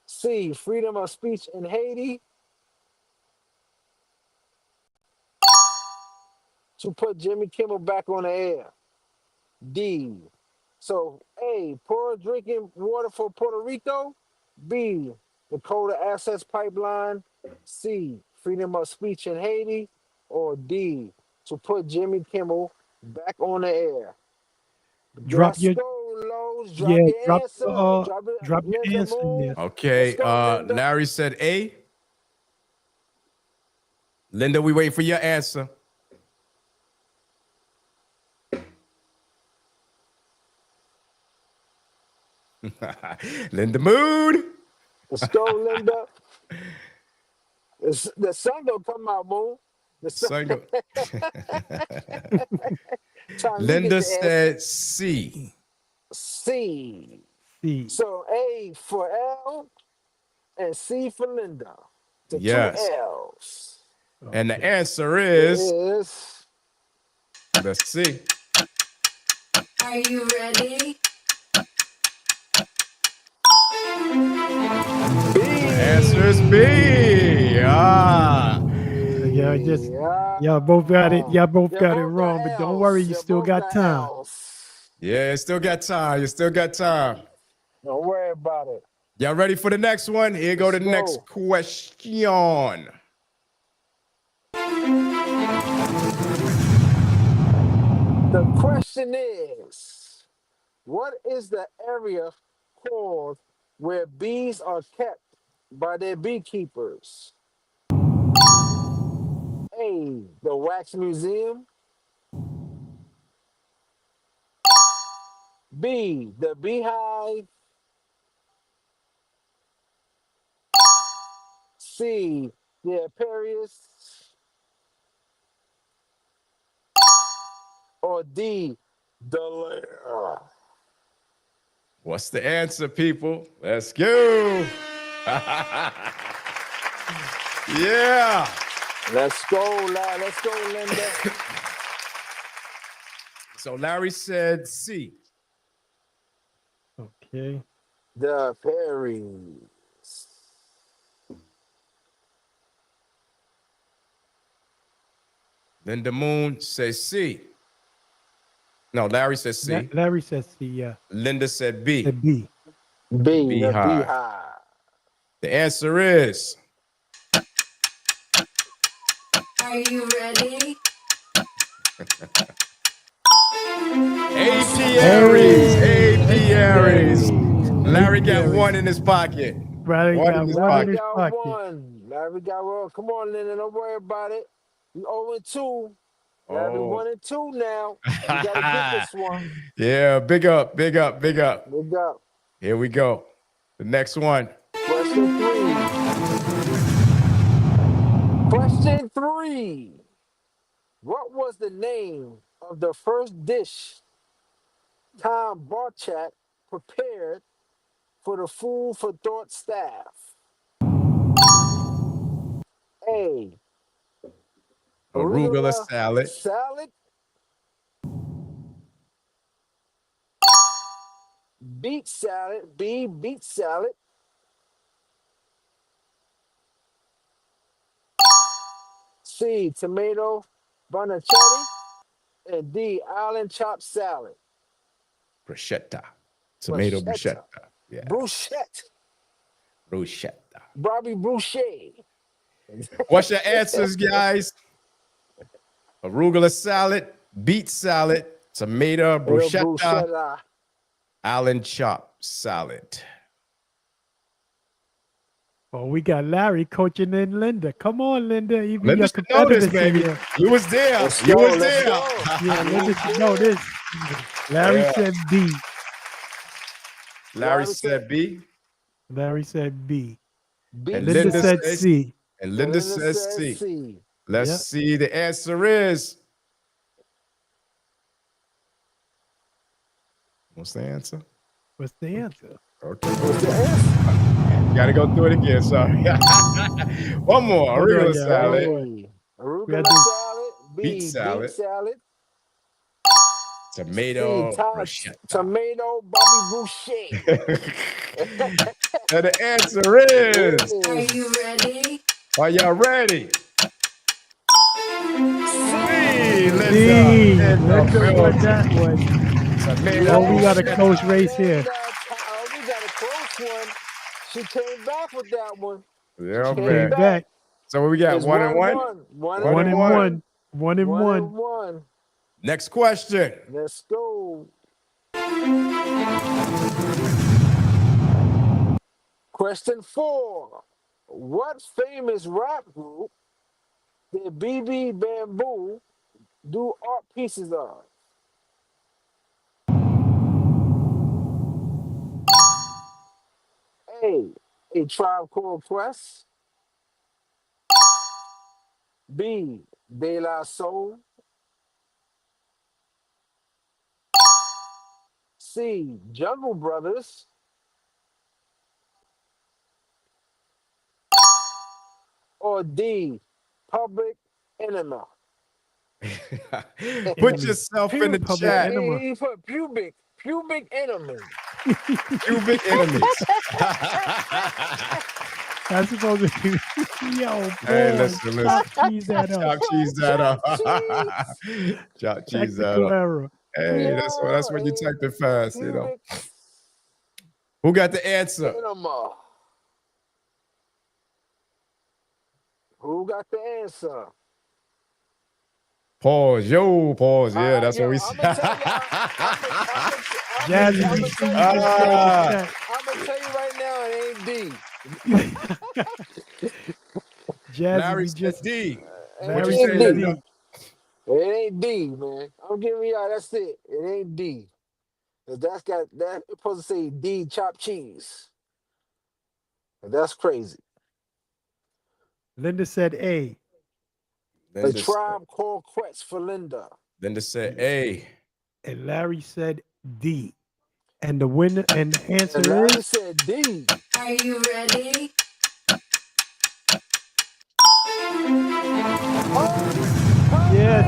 C. Freedom of speech in Haiti. To put Jimmy Kimmel back on the air. D. So A. Poor drinking water for Puerto Rico. B. Dakota Access Pipeline. C. Freedom of speech in Haiti. Or D. To put Jimmy Kimmel back on the air. Drop Let's your go, Lowe's. Drop your answer. Drop it. drop your Linda answer in Moon. there. Okay, Let's go, Linda. Larry said A. Linda, we wait for your answer. Linda Moon. Let's go, Linda. The sun gonna come out, Moon. The sun. Time you get Linda the said answer. C. C. C. So A for L and C for Linda. The Yes. two L's. And the answer is, let's see. Are you ready? Answer is B. Y'all both got it. Y'all both got it wrong, but don't worry, you still got time. Yeah, you still got time. You still got time. Don't worry about it. Y'all ready for the next one? Here go the next question. The question is, what is the area called where bees are kept by their beekeepers? A, the Wax Museum. B, the Beehive. C, the Apiarius. Or D, the lair. What's the answer, people? Let's go. Yeah. Let's go, lad. Let's go, Linda. So Larry said C. Okay. The Apiarius. Linda Moon says C. No, Larry says C. Larry says C, yeah. Linda said B. The B. B, the Beehive. Beehive. The answer is. Are you ready? Apiaries. Apiaries. Larry got one in his pocket. Larry got one in his pocket. Larry got one. Come on, Linda. Don't worry about it. You 0-2. Larry 1-2 now. You gotta get this one. Yeah, big up, big up, big up. Big up. Here we go. The next one. Question 3. Question 3. What was the name of the first dish Tom Barchak prepared for the Food for Thought staff? A. Arugula Arugula salad. salad. Beet salad. B. Beet salad. C. Tomato bonichetti. And D. Island chop salad. Bruschetta. Tomato bruschetta. Yeah. Bruschetta. Bruschetta. Bobby Boucher. What's your answers, guys? Arugula salad, beet salad, tomato bruschetta, island chop salad. Oh, we got Larry coaching in Linda. Come on, Linda. You be Linda your should know this, competitors in baby. here. You was there. Let's You go, was let's there. go. Yeah, Linda should know this. Larry Yeah. said B. Larry said B. Larry said B. And Linda said C. And Linda says C. Let's see. The answer is. What's the answer? What's the answer? Okay. What's the answer? Got to go through it again. Sorry. One more. Hold on, Arugula yeah, salad. hold on. Arugula salad. B. Beet salad. salad. Tomato C. bruschetta. Tomato Bobby Boucher. And the answer is. Are you ready? Are y'all ready? C. Linda won that one. Tomato Oh, we got a close race here. We got a close one. She came back with that one. Yeah, She man. came back. So what we got? It's 1 and 1? 1 and 1. 1 and 1. 1. Next question. Let's go. Question 4. What famous rap group did BB Bamboo do art pieces of? A Tribe Called Quest. B. De La Soul. C. Jungle Brothers. Or D. Public Enemy. Put yourself in the chat. He put pubic enemy. Pubic enemies. That's supposed to be. Yo, boy. Hey, listen. Chop cheese that up. Chop cheese that up. Chop cheese that Technical up. error. Hey, that's when you type it fast, you know. Who got the answer? Enema. Who got the answer? Pause. Yo, pause. Yeah, that's what we I'm said. gonna tell you right now, it ain't D. Larry said D. Larry said D. D. It ain't D, man. I'm giving y'all that's it. It ain't D. 'Cause that's got that it's supposed to say D chopped cheese. And that's crazy. Linda said A. The Tribe Called Quest for Linda. Linda said A. And Larry said D. And the winner and the answer And Larry is said D. Are you ready? yes.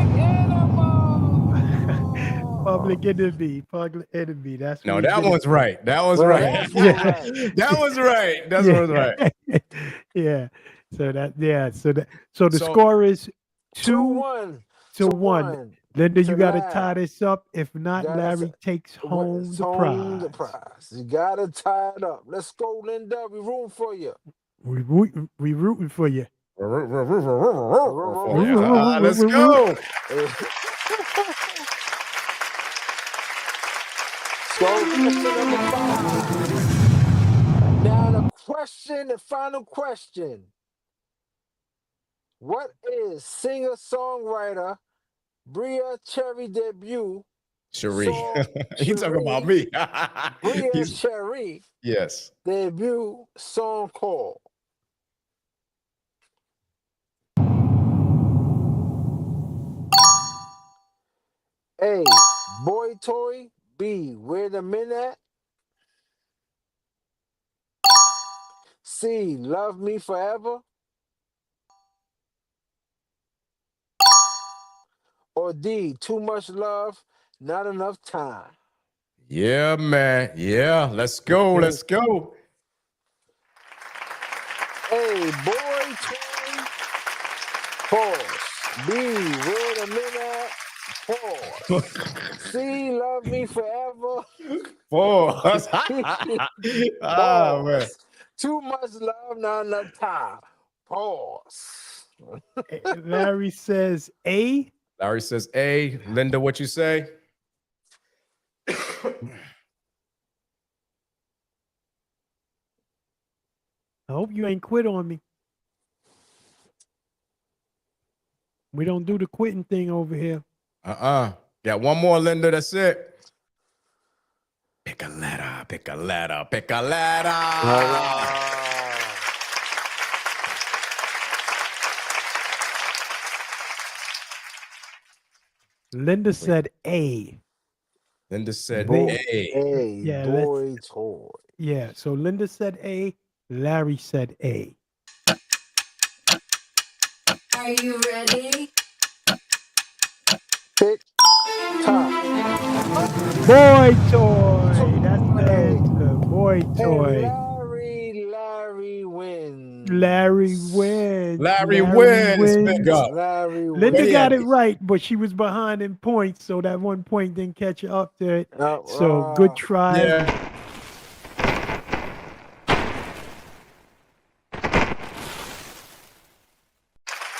Public enemy. Public enemy. That's No, what that one's right. That was Well, right. that's Yeah. That was right. That was right. Yeah. So the So- score is 2-1 to 1. Linda, you to got to Larry. tie this up. If not, Gotta Larry takes home the home the prize. prize. You gotta tie it up. Let's go, Linda. We room for you. We rooting for you. Let's go. So question number 5. Now the final question. What is singer-songwriter Bria Cherry debut? Cherie. song- He talking about me. Bria He's- Cherry yes. debut song called? A. Boy Toy. B. Where the Men At? C. Love Me Forever. or D, too much love, not enough time? Yeah, man. Yeah, let's go. Okay. Let's go. A, boy toy, pause. B, wait a minute, pause. C, love me forever. Pause. Ah, man. Pause. Too much love, not enough time. Pause. Larry says A. Larry says A. Linda, what you say? I hope you ain't quit on me. We don't do the quitting thing over here. Got one more, Linda. That's it. Pick a letter. Pick a letter. Pick a letter. Linda said A. Linda said Boy, A. Yeah, boy toy. Yeah, so Linda said A. Larry said A. Are you ready? Tick tock. Boy toy. That's the answer. Boy toy. Larry wins. Larry wins. Larry wins. Big up. Larry Linda wins. got it right, but she was behind in points, so that 1 point didn't catch her up to it. So good try. Yeah.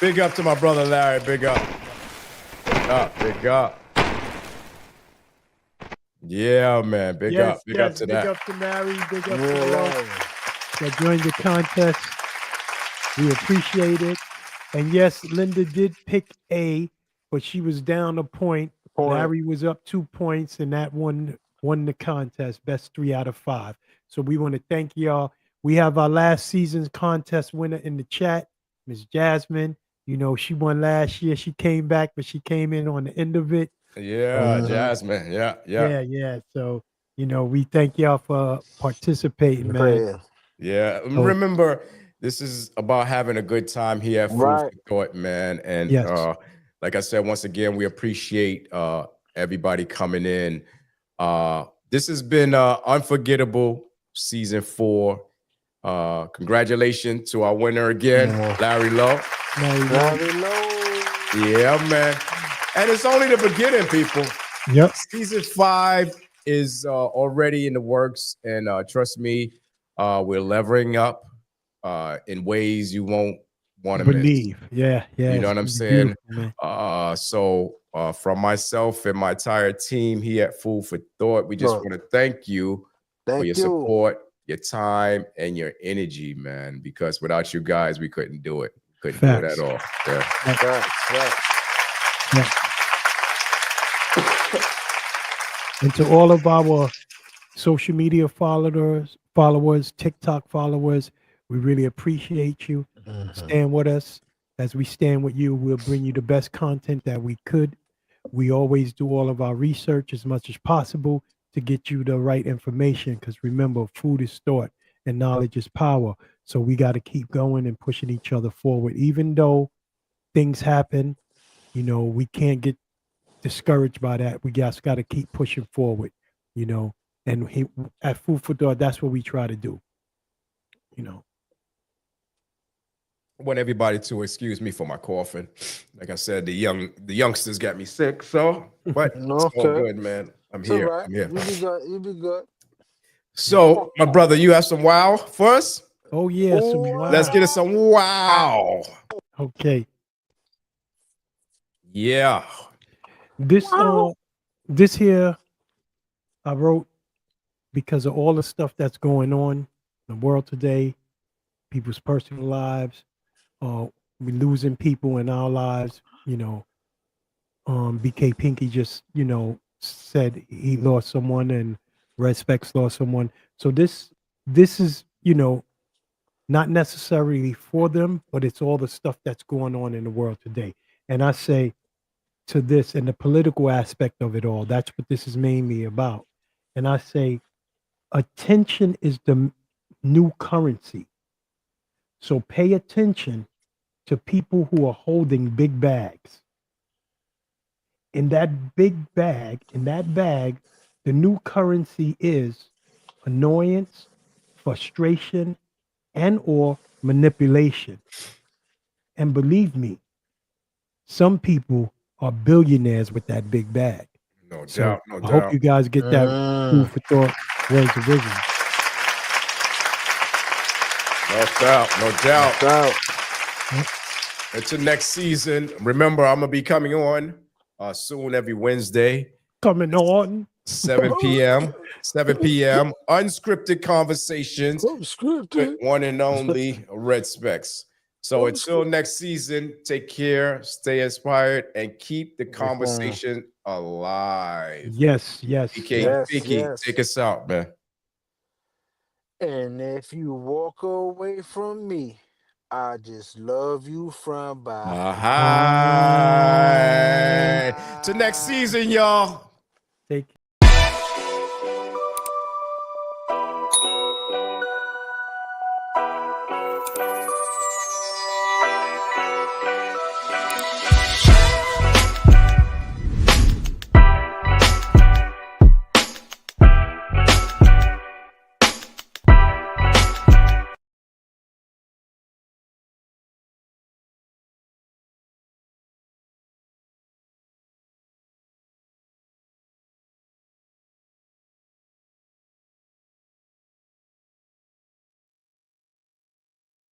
Big up to my brother Larry. Big up. Big up. Big up. Yeah, man. Big up. Big up to big that. up to Larry. Big up to Larry that joined the contest. We appreciate it. And yes, Linda did pick A, but she was down a point. Larry was up 2 points, and that won the contest. Best 3 out of 5. So we want to thank y'all. We have our last season's contest winner in the chat, Miss Jasmine. You know, she won last year. She came back, but she came in on the end of it. Yeah, Jasmine. Yeah. Yeah. So, you know, we thank y'all for participating, man. Yeah. Remember, this is about having a good time here at Food for Thought, man. And like I said, once again, we appreciate everybody coming in. This has been unforgettable season 4. Congratulations to our winner again, Larry Lowe. Larry Lowe. Yeah, man. And it's only the beginning, people. Yep. Season 5 is already in the works, and trust me, we're leveling up in ways you won't want to believe. miss. Yeah. You know what I'm it's saying? beautiful, So from myself and my entire team here at Food for Thought, we just want to thank you for your support, your time, and your energy, man. Because without you guys, we couldn't do it. Couldn't do it at all. Yeah. And to all of our social media followers, TikTok followers, we really appreciate you. Stand with us. As we stand with you, we'll bring you the best content that we could. We always do all of our research as much as possible to get you the right information, because remember, food is thought and knowledge is power. So we got to keep going and pushing each other forward. Even though things happen, you know, we can't get discouraged by that. We just got to keep pushing forward, you know. And at Food for Thought, that's what we try to do, you know. I want everybody to excuse me for my coughing. Like I said, the youngsters got me sick, so but it's all good, man. I'm here. Right. I'm here. You be good. So, my brother, you have some wow for us? Oh yeah, some wow. Let's get us some wow. Okay. Yeah. This here I wrote because of all the stuff that's going on in the world today, people's personal lives. We're losing people in our lives. You know, BK Pinky just, you know, said he lost someone, and Red Specs lost someone. So this is, you know, not necessarily for them, but it's all the stuff that's going on in the world today. And I say to this, and the political aspect of it all, that's what this is mainly about. And I say, attention is the new currency. So pay attention to people who are holding big bags. in that big bag, the new currency is annoyance, frustration, and or manipulation. And believe me, some people are billionaires with that big bag. No So doubt, no I hope doubt. you guys get that food for thought, words of wisdom. No doubt, no doubt. Until next season, remember I'm gonna be coming on soon every Wednesday. Coming on 7 p.m. 7 p.m. Unscripted conversations with one and only Red Specs. So until next season, take care, stay inspired, and keep the conversation alive. Yes, yes, PK, yes. Pinky, take us out, man. And if you walk away from me, I just love you from behind. Till next season, y'all. Take